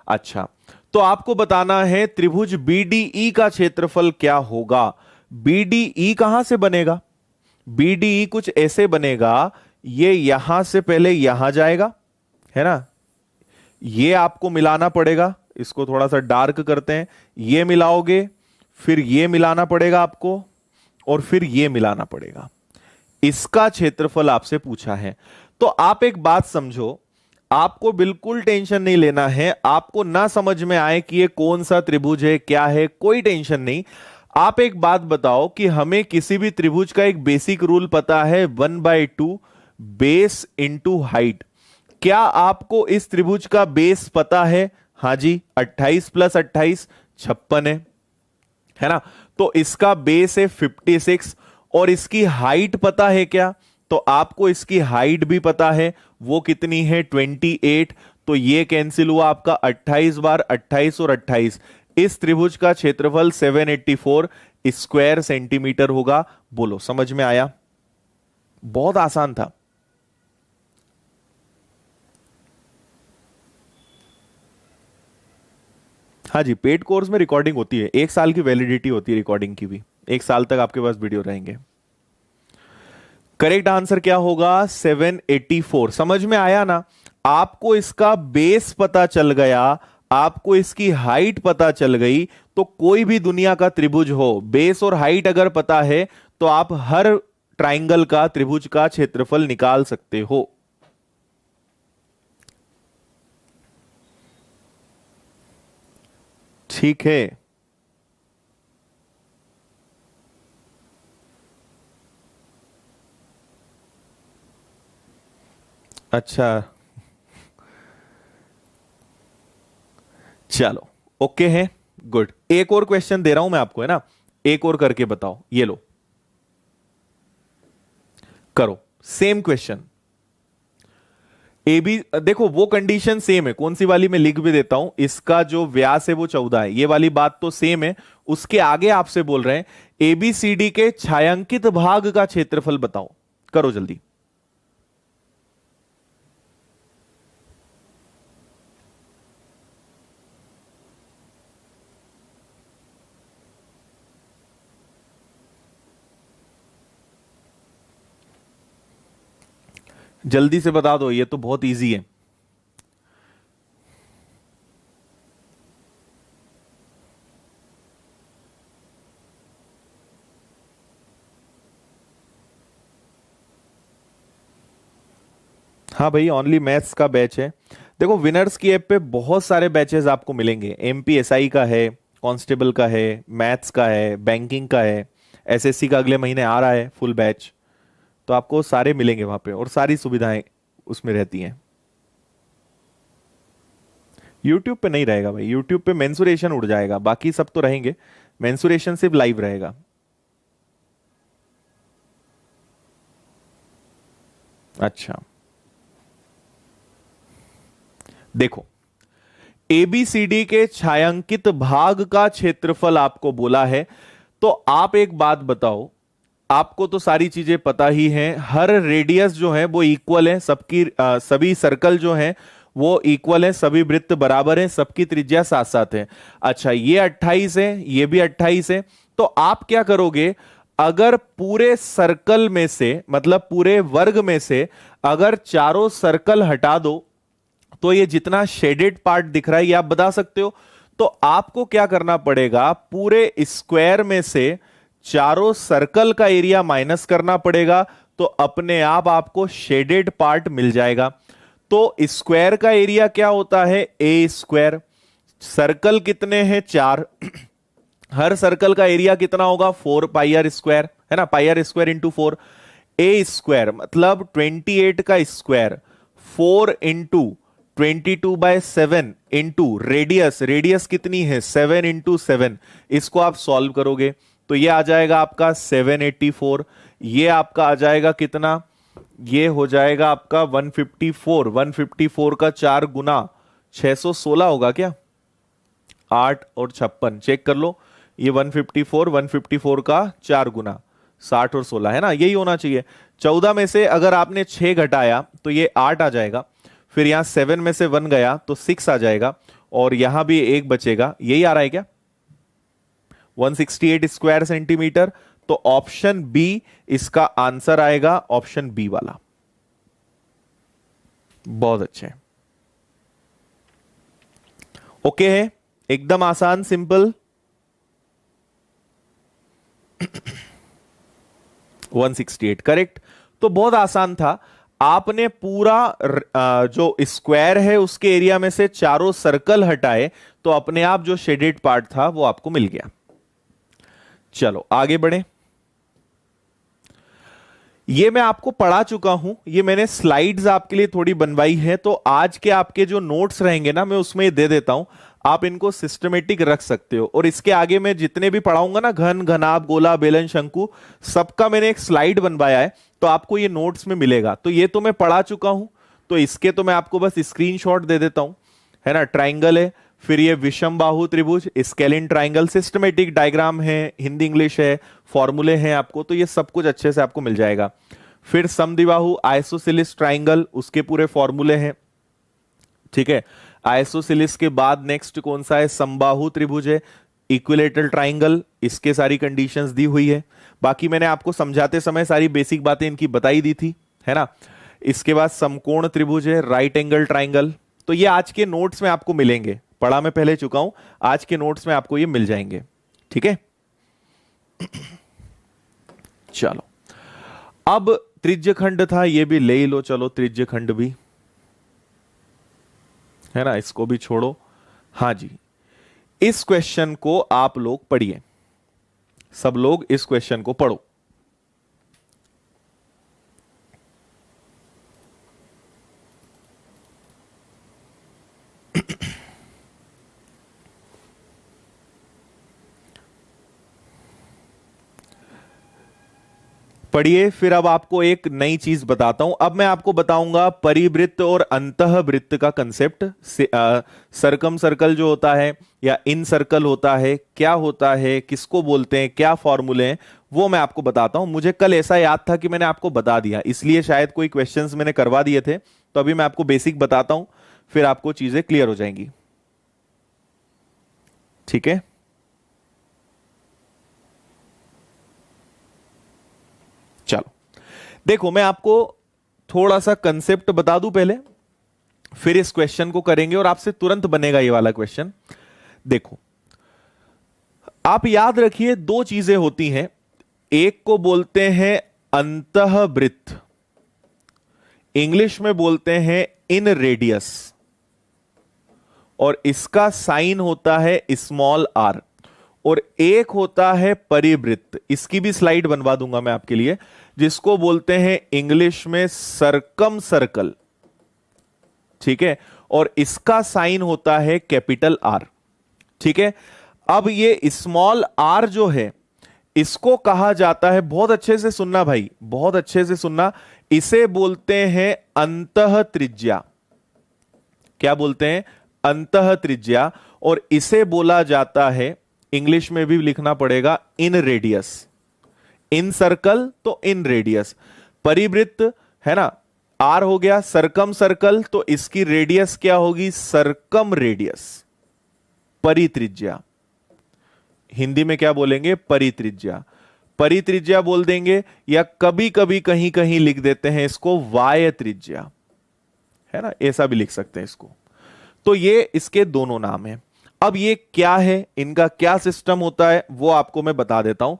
अच्छा, तो आपको बताना है त्रिभुज बीडीई का क्षेत्रफल क्या होगा। बीडीई कहां से बनेगा? बीडीई कुछ ऐसे बनेगा, ये यहां से पहले यहां जाएगा, है ना। ये आपको मिलाना पड़ेगा, इसको थोड़ा सा डार्क करते हैं। ये मिलाओगे, फिर ये मिलाना पड़ेगा आपको, और फिर ये मिलाना पड़ेगा। इसका क्षेत्रफल आपसे पूछा है। तो आप एक बात समझो, आपको बिल्कुल टेंशन नहीं लेना है। आपको ना समझ में आए कि ये कौन सा त्रिभुज है, क्या है, कोई टेंशन नहीं। आप एक बात बताओ कि हमें किसी भी त्रिभुज का एक बेसिक रूल पता है, 1/2 बेस इंटू हाइट। क्या आपको इस त्रिभुज का बेस पता है? हां जी, 28 + 28 56 है ना। तो इसका बेस है 56, और इसकी हाइट पता है क्या? तो आपको इसकी हाइट भी पता है, वो कितनी है? 28। तो ये कैंसिल हुआ आपका 28 बार 28 और 28। इस त्रिभुज का क्षेत्रफल 784 स्क्वायर सेंटीमीटर होगा। बोलो, समझ में आया? बहुत आसान था। हाँ जी, पेड कोर्स में रिकॉर्डिंग होती है, 1 साल की वैलिडिटी होती है रिकॉर्डिंग की भी, 1 साल तक आपके पास वीडियो रहेंगे। करेक्ट आंसर क्या होगा? 784। समझ में आया ना? आपको इसका बेस पता चल गया, आपको इसकी हाइट पता चल गई, तो कोई भी दुनिया का त्रिभुज हो, बेस और हाइट अगर पता है तो आप हर ट्राइंगल का, त्रिभुज का क्षेत्रफल निकाल सकते हो। ठीक है। अच्छा, चलो ओके है, गुड। एक और क्वेश्चन दे रहा हूं मैं आपको, है ना, एक और करके बताओ, ये लो करो, सेम क्वेश्चन। ए बी, देखो वो कंडीशन सेम है, कौन सी वाली मैं लिख भी देता हूं, इसका जो व्यास है वो 14 है, ये वाली बात तो सेम है। उसके आगे आपसे बोल रहे हैं एबीसीडी के छायांकित भाग का क्षेत्रफल बताओ, करो जल्दी। जल्दी से बता दो, ये तो बहुत इजी है। हाँ भाई, ओनली मैथ्स का बैच है। देखो विनर्स की ऐप पे बहुत सारे बैचेस आपको मिलेंगे, एमपीएसआई का है, कांस्टेबल का है, मैथ्स का है, बैंकिंग का है, एसएससी का अगले महीने आ रहा है फुल बैच। तो आपको सारे मिलेंगे वहां पे और सारी सुविधाएं उसमें रहती हैं। यूट्यूब पे नहीं रहेगा भाई, यूट्यूब पे मेंसुरेशन उड़ जाएगा, बाकी सब तो रहेंगे, मेंसुरेशन सिर्फ लाइव रहेगा। अच्छा, देखो एबीसीडी के छायांकित भाग का क्षेत्रफल आपको बोला है, तो आप एक बात बताओ, आपको तो सारी चीजें पता ही हैं, हर रेडियस जो है वो इक्वल है, सबकी सभी सर्कल जो हैं वो इक्वल है, सभी वृत्त बराबर हैं, सबकी त्रिज्या साथ साथ है। अच्छा, ये 28 है, ये भी 28 है, तो आप क्या करोगे, अगर पूरे सर्कल में से, मतलब पूरे वर्ग में से अगर चारों सर्कल हटा दो, तो ये जितना शेडेड पार्ट दिख रहा है ये आप बता सकते हो। तो आपको क्या करना पड़ेगा, पूरे स्क्वायर में से चारों सर्कल का एरिया माइनस करना पड़ेगा, तो अपने आप आपको शेडेड पार्ट मिल जाएगा। तो स्क्वायर का एरिया क्या होता है, ए स्क्वायर। सर्कल कितने हैं, 4, हर सर्कल का एरिया कितना होगा, 4 पाई आर स्क्वायर, है ना, pi R square into 4। A square मतलब 28 का square, 4 into 22/7 into radius, radius कितनी है, 7 इंटू 7, इसको आप सॉल्व करोगे तो ये आ जाएगा आपका 784। ये आपका आ जाएगा कितना, ये हो जाएगा आपका 154, 154 का 4 गुना 616 होगा क्या, 8 और 56 चेक कर लो, ये 154, 154 का 4 गुना 60 और 16 है ना, यही होना चाहिए। 14 में से अगर आपने 6 घटाया तो ये 8 आ जाएगा, फिर यहां 7 में से 1 गया तो 6 आ जाएगा, और यहां भी एक बचेगा, यही आ रहा है क्या, 168 स्क्वायर सेंटीमीटर। तो ऑप्शन बी इसका आंसर आएगा, ऑप्शन बी वाला। बहुत अच्छे, ओके है, एकदम आसान सिंपल। 168 करेक्ट, तो बहुत आसान था। आपने पूरा जो स्क्वायर है उसके एरिया में से चारों सर्कल हटाए, तो अपने आप जो शेडेड पार्ट था वो आपको मिल गया। चलो आगे बढ़े, ये मैं आपको पढ़ा चुका हूं, ये मैंने स्लाइड्स आपके लिए थोड़ी बनवाई है, तो आज के आपके जो नोट्स रहेंगे ना मैं उसमें दे देता हूं, आप इनको सिस्टमेटिक रख सकते हो। और इसके आगे मैं जितने भी पढ़ाऊंगा ना, घन, घनाभ, गोला, बेलन, शंकु, सबका मैंने एक स्लाइड बनवाया है, तो आपको ये नोट्स में मिलेगा। तो ये तो मैं पढ़ा चुका हूं, तो इसके तो मैं आपको बस स्क्रीनशॉट दे देता हूं, है ना। ट्राइंगल है, फिर ये विषम बाहु त्रिभुज, स्केलिन ट्राइंगल, सिस्टमेटिक डायग्राम है, हिंदी इंग्लिश है, फॉर्मूले हैं आपको, तो ये सब कुछ अच्छे से आपको मिल जाएगा। फिर समद्विबाहु आइसोसेलिस ट्राइंगल, उसके पूरे फॉर्मूले हैं, ठीक है। आइसोसेलिस के बाद नेक्स्ट कौन सा है, समबाहु त्रिभुज है, इक्विलेटरल ट्राइंगल, इसके सारी कंडीशंस दी हुई है। बाकी मैंने आपको समझाते समय सारी बेसिक बातें इनकी बताई दी थी, है ना। इसके बाद समकोण त्रिभुज है, राइट एंगल ट्राइंगल। तो ये आज के नोट्स में आपको मिलेंगे, पढ़ा मैं पहले चुका हूं, आज के नोट्स में आपको ये मिल जाएंगे, ठीक है। चलो, अब त्रिज्यखंड था, ये भी ले ही लो, चलो त्रिज्यखंड भी, है ना, इसको भी छोड़ो। हाँ जी, इस क्वेश्चन को आप लोग पढ़िए, सब लोग इस क्वेश्चन को पढ़ो। पढ़िए। फिर अब आपको एक नई चीज बताता हूं। अब मैं आपको बताऊंगा परिवृत्त और अंतःवृत्त का कंसेप्ट। सरकम सर्कल जो होता है या इन सर्कल होता है, क्या होता है, किसको बोलते हैं, क्या फॉर्मूले हैं, वो मैं आपको बताता हूं। मुझे कल ऐसा याद था कि मैंने आपको बता दिया, इसलिए शायद कोई क्वेश्चंस मैंने करवा दिए थे। तो अभी मैं आपको बेसिक बताता हूं, फिर आपको चीजें क्लियर हो जाएंगी। ठीक है, चलो देखो, मैं आपको थोड़ा सा कंसेप्ट बता दूं पहले, फिर इस क्वेश्चन को करेंगे और आपसे तुरंत बनेगा ये वाला क्वेश्चन। देखो, आप याद रखिए, दो चीजें होती हैं। एक को बोलते हैं अंतःवृत्त, इंग्लिश में बोलते हैं इन रेडियस, और इसका साइन होता है स्मॉल आर। और एक होता है परिवृत्त, इसकी भी स्लाइड बनवा दूंगा मैं आपके लिए, जिसको बोलते हैं इंग्लिश में सरकम सर्कल। ठीक है, और इसका साइन होता है कैपिटल आर। ठीक है, अब ये स्मॉल आर जो है, इसको कहा जाता है, बहुत अच्छे से सुनना भाई, बहुत अच्छे से सुनना, इसे बोलते हैं अंतः त्रिज्या। क्या बोलते हैं? अंतः त्रिज्या। और इसे बोला जाता है, इंग्लिश में भी लिखना पड़ेगा, इन रेडियस। इन सर्कल तो इन रेडियस। परिवृत्त है ना, आर हो गया। सरकम सर्कल तो इसकी रेडियस क्या होगी? सरकम रेडियस, परित्रिज्या। हिंदी में क्या बोलेंगे? परित्रिज्या। परित्रिज्या बोल देंगे, या कभी कभी कहीं कहीं लिख देते हैं इसको वाय त्रिज्या, है ना, ऐसा भी लिख सकते हैं इसको। तो ये इसके दोनों नाम हैं। अब ये क्या है, इनका क्या सिस्टम होता है, वो आपको मैं बता देता हूं।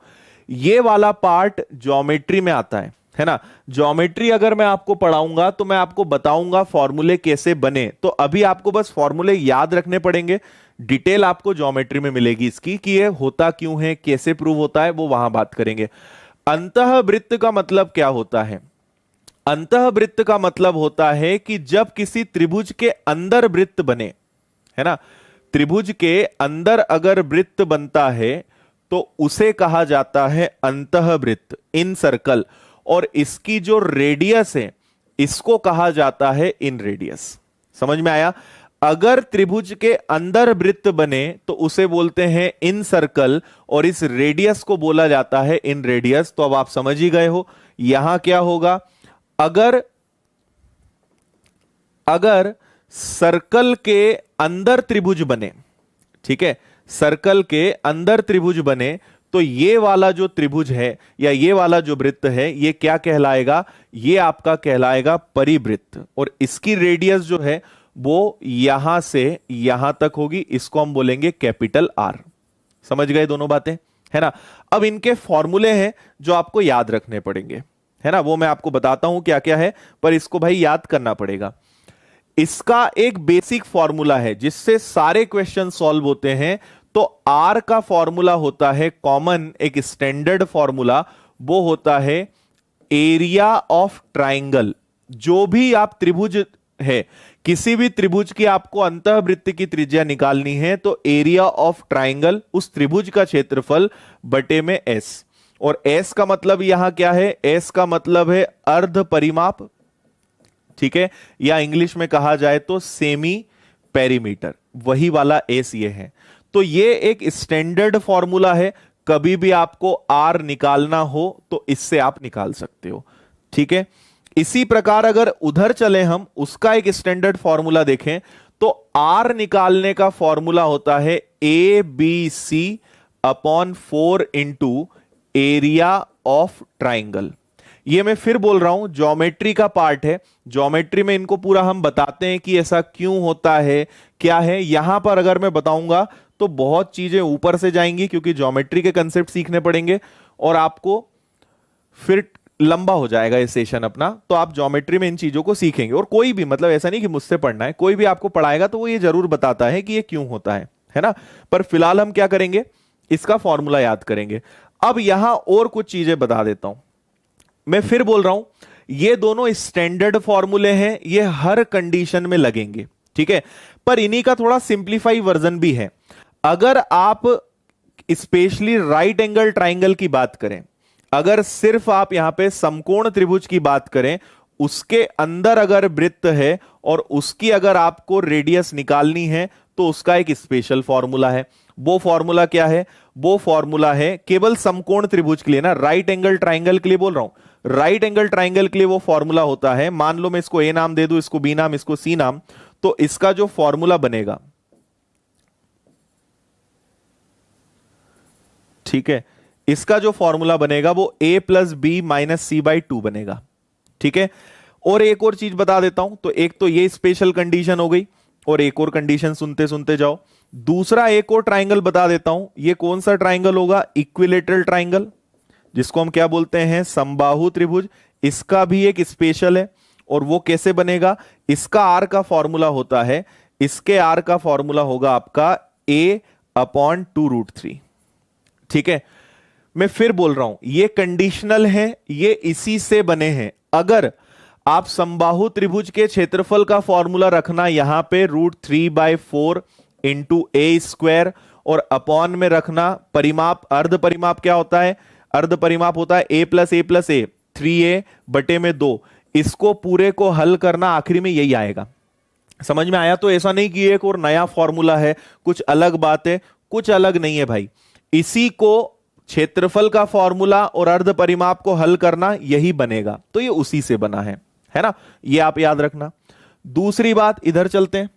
ये वाला पार्ट ज्योमेट्री में आता है ना। ज्योमेट्री अगर मैं आपको पढ़ाऊंगा तो मैं आपको बताऊंगा फॉर्मूले कैसे बने। तो अभी आपको बस फॉर्मूले याद रखने पड़ेंगे, डिटेल आपको ज्योमेट्री में मिलेगी इसकी, कि ये होता क्यों है, कैसे प्रूव होता है, वो वहां बात करेंगे। अंतःवृत्त का मतलब क्या होता है? अंतःवृत्त का मतलब होता है कि जब किसी त्रिभुज के अंदर वृत्त बने, है ना, त्रिभुज के अंदर अगर वृत्त बनता है तो उसे कहा जाता है अंतःवृत्त, इन सर्कल। और इसकी जो रेडियस है, इसको कहा जाता है इन रेडियस। समझ में आया? अगर त्रिभुज के अंदर वृत्त बने तो उसे बोलते हैं इन सर्कल, और इस रेडियस को बोला जाता है इन रेडियस। तो अब आप समझ ही गए हो, यहां क्या होगा, अगर सर्कल के अंदर त्रिभुज बने, ठीक है, सर्कल के अंदर त्रिभुज बने, तो ये वाला जो त्रिभुज है या ये वाला जो वृत्त है, ये क्या कहलाएगा? ये आपका कहलाएगा परिवृत्त। और इसकी रेडियस जो है वो यहां से यहां तक होगी, इसको हम बोलेंगे कैपिटल आर। समझ गए दोनों बातें, है ना। अब इनके फॉर्मूले हैं जो आपको याद रखने पड़ेंगे, है ना, वो मैं आपको बताता हूं क्या क्या है, पर इसको भाई याद करना पड़ेगा। इसका एक बेसिक फॉर्मूला है जिससे सारे क्वेश्चन सॉल्व होते हैं। तो आर का फॉर्मूला होता है कॉमन, एक स्टैंडर्ड फॉर्मूला, वो होता है एरिया ऑफ ट्राइंगल। जो भी आप त्रिभुज है, किसी भी त्रिभुज की आपको अंतःवृत्त की त्रिज्या निकालनी है, तो एरिया ऑफ ट्राइंगल, उस त्रिभुज का क्षेत्रफल बटे में एस। और एस का मतलब यहां क्या है? एस का मतलब है अर्ध परिमाप, ठीक है, या इंग्लिश में कहा जाए तो सेमी पेरीमीटर, वही वाला एस ये है। तो ये एक स्टैंडर्ड फॉर्मूला है, कभी भी आपको आर निकालना हो तो इससे आप निकाल सकते हो, ठीक है। इसी प्रकार अगर उधर चले हम, उसका एक स्टैंडर्ड फॉर्मूला देखें, तो आर निकालने का फॉर्मूला होता है a b c upon 4 into area of triangle. ये मैं फिर बोल रहा हूं, ज्योमेट्री का पार्ट है, ज्योमेट्री में इनको पूरा हम बताते हैं कि ऐसा क्यों होता है, क्या है। यहां पर अगर मैं बताऊंगा तो बहुत चीजें ऊपर से जाएंगी, क्योंकि ज्योमेट्री के कंसेप्ट सीखने पड़ेंगे और आपको फिर लंबा हो जाएगा ये सेशन अपना। तो आप ज्योमेट्री में इन चीजों को सीखेंगे, और कोई भी, मतलब ऐसा नहीं कि मुझसे पढ़ना है, कोई भी आपको पढ़ाएगा तो वो ये जरूर बताता है कि ये क्यों होता है ना। पर फिलहाल हम क्या करेंगे, इसका फॉर्मूला याद करेंगे। अब यहां और कुछ चीजें बता देता हूं। मैं फिर बोल रहा हूं, ये दोनों स्टैंडर्ड फॉर्मूले हैं, ये हर कंडीशन में लगेंगे, ठीक है। पर इन्हीं का थोड़ा सिंप्लीफाई वर्जन भी है। अगर आप स्पेशली राइट एंगल ट्राइंगल की बात करें, अगर सिर्फ आप यहां पे समकोण त्रिभुज की बात करें, उसके अंदर अगर वृत्त है और उसकी अगर आपको रेडियस निकालनी है तो उसका एक स्पेशल फॉर्मूला है। वो फॉर्मूला क्या है? वो फॉर्मूला है केवल समकोण त्रिभुज के लिए ना, राइट एंगल ट्राइंगल के लिए बोल रहा हूं। राइट एंगल ट्राइंगल के लिए वो फॉर्मूला होता है, मान लो मैं इसको ए नाम दे दूं, इसको बी नाम, इसको सी नाम, तो इसका जो फॉर्मूला बनेगा, ठीक है, इसका जो फॉर्मूला बनेगा वो a plus b minus c by 2 बनेगा। ठीक है, और एक और चीज बता देता हूं, तो एक तो ये स्पेशल कंडीशन हो गई, और एक और कंडीशन सुनते सुनते जाओ। दूसरा एक और ट्राइंगल बता देता हूं, ये कौन सा ट्राइंगल होगा? इक्विलेटरल ट्राइंगल, जिसको हम क्या बोलते हैं? समबाहु त्रिभुज। इसका भी एक स्पेशल है, और वो कैसे बनेगा? इसका आर का फॉर्मूला होता है, इसके आर का फॉर्मूला होगा आपका a अपॉन 2√3। ठीक है, मैं फिर बोल रहा हूं, ये कंडीशनल है, ये इसी से बने हैं। अगर आप समबाहु त्रिभुज के क्षेत्रफल का फॉर्मूला रखना यहां पे √3/4 इंटू ए स्क्वायर, और अपॉन में रखना परिमाप, अर्ध परिमाप क्या होता है? अर्ध परिमाप होता है a प्लस ए 3a बटे में 2। इसको पूरे को हल करना, आखिरी में यही आएगा। समझ में आया? तो ऐसा नहीं कि एक और नया फॉर्मूला है, कुछ अलग बात है, कुछ अलग नहीं है भाई। इसी को क्षेत्रफल का फॉर्मूला और अर्ध परिमाप को हल करना, यही बनेगा। तो ये उसी से बना है ना, ये आप याद रखना। दूसरी बात, इधर चलते हैं।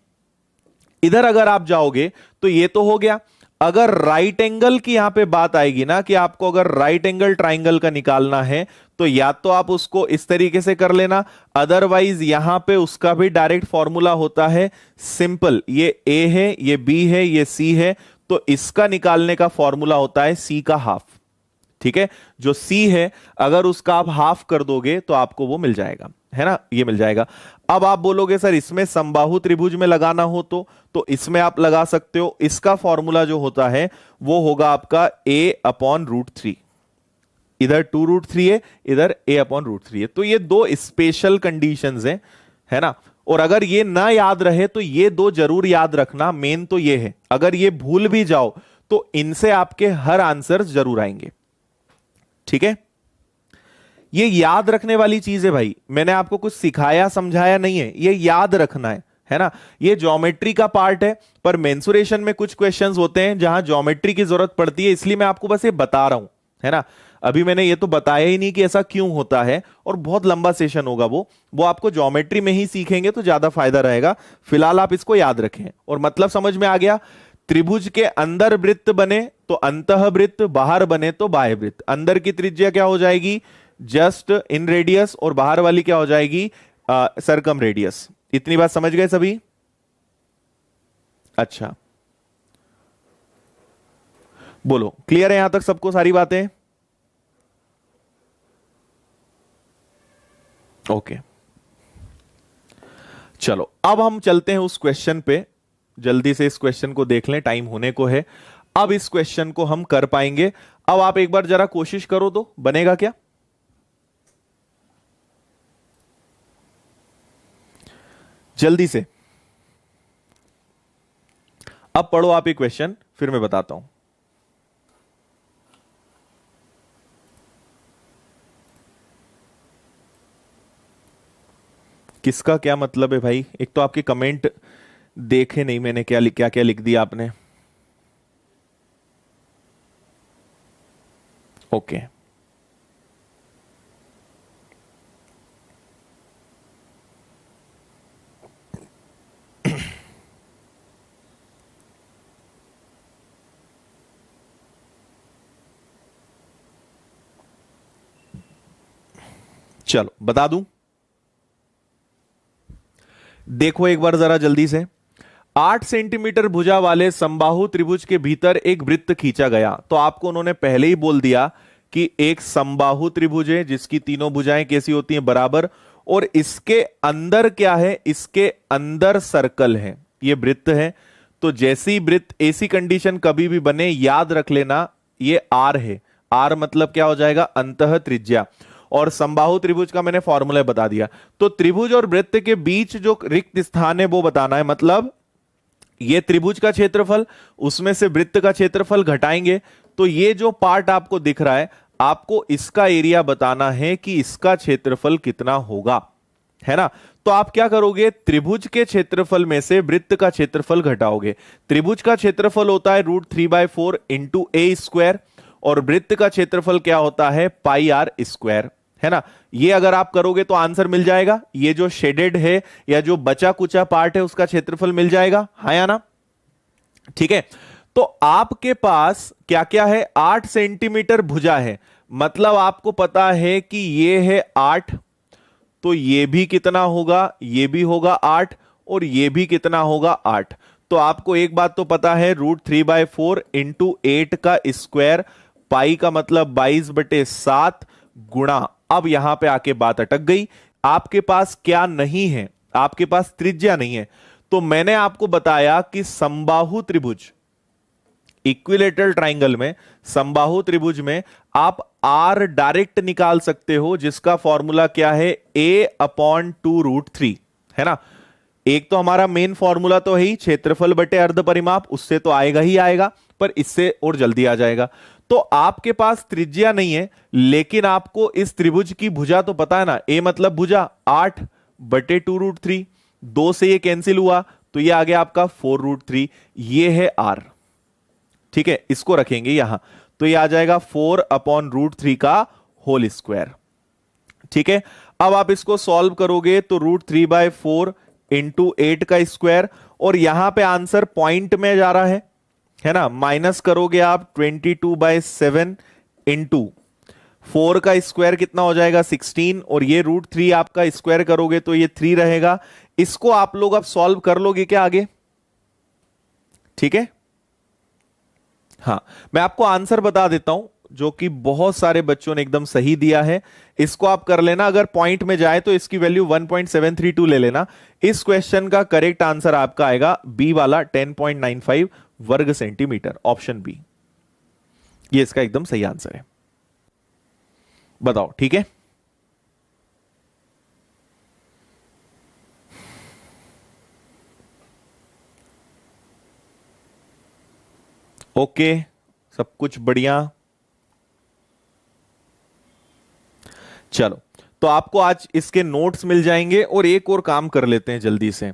इधर अगर आप जाओगे तो ये तो हो गया। अगर राइट एंगल की यहां पे बात आएगी ना, कि आपको अगर राइट एंगल ट्राइंगल का निकालना है, तो या तो आप उसको इस तरीके से कर लेना, अदरवाइज यहां पे उसका भी डायरेक्ट फॉर्मूला होता है, सिंपल। ये ए है, ये बी है, ये सी है, तो इसका निकालने का फॉर्मूला होता है सी का हाफ। ठीक है, जो सी है अगर उसका आप हाफ कर दोगे तो आपको वो मिल जाएगा, है ना, ये मिल जाएगा। अब आप बोलोगे सर इसमें समबाहु त्रिभुज में लगाना हो तो इसमें आप लगा सकते हो। इसका फॉर्मूला जो होता है वो होगा आपका a अपॉन √3। इधर 2√3 है, इधर a अपॉन √3 है। तो ये दो स्पेशल कंडीशंस हैं, है ना। और अगर ये ना याद रहे तो ये दो जरूर याद रखना, मेन तो ये है। अगर ये भूल भी जाओ तो इनसे आपके हर आंसर जरूर आएंगे। ठीक है, ये याद रखने वाली चीज है भाई, मैंने आपको कुछ सिखाया समझाया नहीं है, ये याद रखना है ना। ये ज्योमेट्री का पार्ट है, पर मेंसुरेशन में कुछ क्वेश्चंस होते हैं जहां ज्योमेट्री की जरूरत पड़ती है, इसलिए मैं आपको बस ये बता रहा हूं, है ना। अभी मैंने ये तो बताया ही नहीं कि ऐसा क्यों होता है, और बहुत लंबा सेशन होगा वो आपको ज्योमेट्री में ही सीखेंगे तो ज्यादा फायदा रहेगा। फिलहाल आप इसको याद रखें, और मतलब समझ में आ गया। त्रिभुज के अंदर वृत्त बने तो अंतःवृत्त, बाहर बने तो बाह्य वृत्त। अंदर की त्रिज्या क्या हो जाएगी? जस्ट इन रेडियस, और बाहर वाली क्या हो जाएगी? सरकम रेडियस। इतनी बात समझ गए सभी? अच्छा, बोलो, क्लियर है यहां तक सबको सारी बातें? ओके, चलो अब हम चलते हैं उस क्वेश्चन पे। जल्दी से इस क्वेश्चन को देख लें, टाइम होने को है। अब इस क्वेश्चन को हम कर पाएंगे। अब आप एक बार जरा कोशिश करो तो बनेगा क्या? जल्दी से अब पढ़ो आप ये क्वेश्चन, फिर मैं बताता हूं। किसका क्या मतलब है भाई? एक तो आपके कमेंट देखे नहीं मैंने, क्या क्या लिख दिया आपने। ओके, चलो बता दूं, देखो एक बार जरा जल्दी से। 8 सेंटीमीटर भुजा वाले समबाहु त्रिभुज के भीतर एक वृत्त खींचा गया। तो आपको उन्होंने पहले ही बोल दिया कि एक समबाहु त्रिभुज है जिसकी तीनों भुजाएं कैसी होती हैं? बराबर। और इसके अंदर क्या है? इसके अंदर सर्कल है, ये वृत्त है। तो जैसी वृत्त, ऐसी कंडीशन कभी भी बने, याद रख लेना ये आर है। आर मतलब क्या हो जाएगा? अंतः त्रिज्या। और समबाहु त्रिभुज का मैंने फॉर्मूला बता दिया। तो त्रिभुज और वृत्त के बीच जो रिक्त स्थान है वो बताना है। मतलब ये त्रिभुज का क्षेत्रफल, उसमें से वृत्त का क्षेत्रफल घटाएंगे, तो ये जो पार्ट आपको दिख रहा है, आपको इसका एरिया बताना है कि इसका क्षेत्रफल कितना होगा, है ना। तो आप क्या करोगे, त्रिभुज के क्षेत्रफल में से वृत्त का क्षेत्रफल घटाओगे। त्रिभुज का क्षेत्रफल होता है √3/4 इंटू ए स्क्वायर, और वृत्त का क्षेत्रफल क्या होता है, पाई आर स्क्वायर, है ना। ये अगर आप करोगे तो आंसर मिल जाएगा। ये जो शेडेड है या जो बचा कुचा पार्ट है उसका क्षेत्रफल मिल जाएगा, हाँ या ना। ठीक है, तो आपके पास क्या क्या है, 8 सेंटीमीटर भुजा है, मतलब आपको पता है कि ये है 8, तो ये भी कितना होगा, ये भी होगा 8, और ये भी कितना होगा 8। तो आपको एक बात तो पता है, √3/4 इंटू 8 का स्क्वायर, पाई का मतलब 22/7 गुणा। अब यहां पे आके बात अटक गई, आपके पास क्या नहीं है, आपके पास त्रिज्या नहीं है। तो मैंने आपको बताया कि समबाहु त्रिभुज, इक्विलेटरल ट्राइंगल में, समबाहु त्रिभुज में आप आर डायरेक्ट निकाल सकते हो, जिसका फॉर्मूला क्या है, a/2√3, है ना। एक तो हमारा मेन फॉर्मूला तो है ही, क्षेत्रफल बटे अर्ध परिमाप, उससे तो आएगा ही आएगा, पर इससे और जल्दी आ जाएगा। तो आपके पास त्रिज्या नहीं है, लेकिन आपको इस त्रिभुज की भुजा तो पता है ना, a मतलब भुजा 8/2√3, 2 से ये कैंसिल हुआ तो ये आ गया आपका 4√3, ये है r। ठीक है, इसको रखेंगे यहां, तो ये आ जाएगा 4/√3 का होल स्क्वायर। ठीक है, अब आप इसको सॉल्व करोगे तो √3/4 इंटू 8 का स्क्वायर, और यहां पे आंसर पॉइंट में जा रहा है ना। माइनस करोगे आप 22/7 इंटू 4 का स्क्वायर कितना हो जाएगा 16, और ये √3 आपका स्क्वायर करोगे तो ये 3 रहेगा। इसको आप लोग अब सॉल्व कर लोगे क्या आगे, ठीक है। हाँ, मैं आपको आंसर बता देता हूं, जो कि बहुत सारे बच्चों ने एकदम सही दिया है। इसको आप कर लेना, अगर पॉइंट में जाए तो इसकी वैल्यू 1.732 ले लेना। इस क्वेश्चन का करेक्ट आंसर आपका आएगा बी वाला 10.95 वर्ग सेंटीमीटर, ऑप्शन बी, ये इसका एकदम सही आंसर है। बताओ, ठीक है। ओके, सब कुछ बढ़िया। चलो, तो आपको आज इसके नोट्स मिल जाएंगे, और एक और काम कर लेते हैं जल्दी से।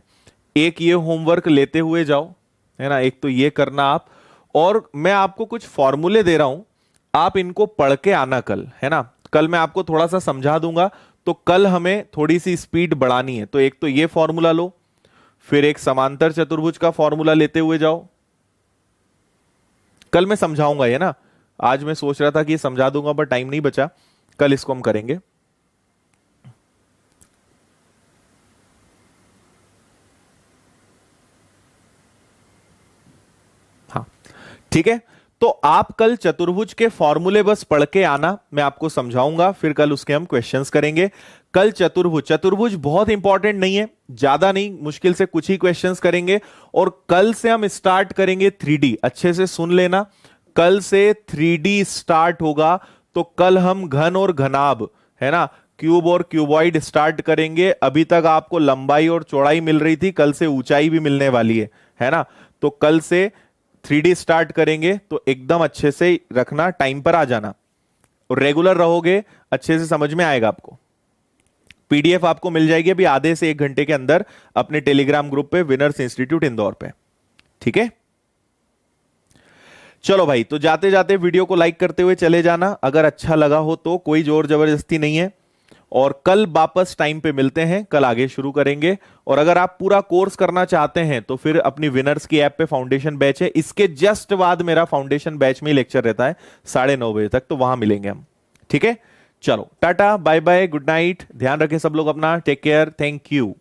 एक ये होमवर्क लेते हुए जाओ, है ना, एक तो ये करना आप, और मैं आपको कुछ फॉर्मूले दे रहा हूं, आप इनको पढ़ के आना कल, है ना। कल मैं आपको थोड़ा सा समझा दूंगा, तो कल हमें थोड़ी सी स्पीड बढ़ानी है। तो एक तो ये फॉर्मूला लो, फिर एक समांतर चतुर्भुज का फॉर्मूला लेते हुए जाओ। कल मैं समझाऊंगा ये ना, आज मैं सोच रहा था कि समझा दूंगा पर टाइम नहीं बचा, कल इसको हम करेंगे। हाँ, ठीक है, तो आप कल चतुर्भुज के फॉर्मूले बस पढ़ के आना, मैं आपको समझाऊंगा, फिर कल उसके हम क्वेश्चंस करेंगे। कल चतुर्भुज बहुत इंपॉर्टेंट नहीं है, ज्यादा नहीं, मुश्किल से कुछ ही क्वेश्चंस करेंगे, और कल से हम स्टार्ट करेंगे 3D। अच्छे से सुन लेना, कल से 3D स्टार्ट होगा। तो कल हम घन और घनाभ, है ना, क्यूब और क्यूबॉइड स्टार्ट करेंगे। अभी तक आपको लंबाई और चौड़ाई मिल रही थी, कल से ऊंचाई भी मिलने वाली है ना। तो कल से 3D स्टार्ट करेंगे, तो एकदम अच्छे से रखना, टाइम पर आ जाना, और रेगुलर रहोगे, अच्छे से समझ में आएगा आपको। पीडीएफ आपको मिल जाएगी अभी आधे से 1 घंटे के अंदर अपने टेलीग्राम ग्रुप पे, विनर्स इंस्टीट्यूट इंदौर पे, ठीक है। चलो भाई, तो जाते जाते वीडियो को लाइक करते हुए चले जाना, अगर अच्छा लगा हो तो, कोई जोर जबरदस्ती नहीं है। और कल वापस टाइम पे मिलते हैं, कल आगे शुरू करेंगे। और अगर आप पूरा कोर्स करना चाहते हैं तो फिर अपनी विनर्स की ऐप पे फाउंडेशन बैच है, इसके जस्ट बाद मेरा फाउंडेशन बैच में लेक्चर रहता है 9:30 बजे तक, तो वहां मिलेंगे हम, ठीक है। चलो, टाटा बाय बाय, गुड नाइट, ध्यान रखें सब लोग अपना, टेक केयर, थैंक यू।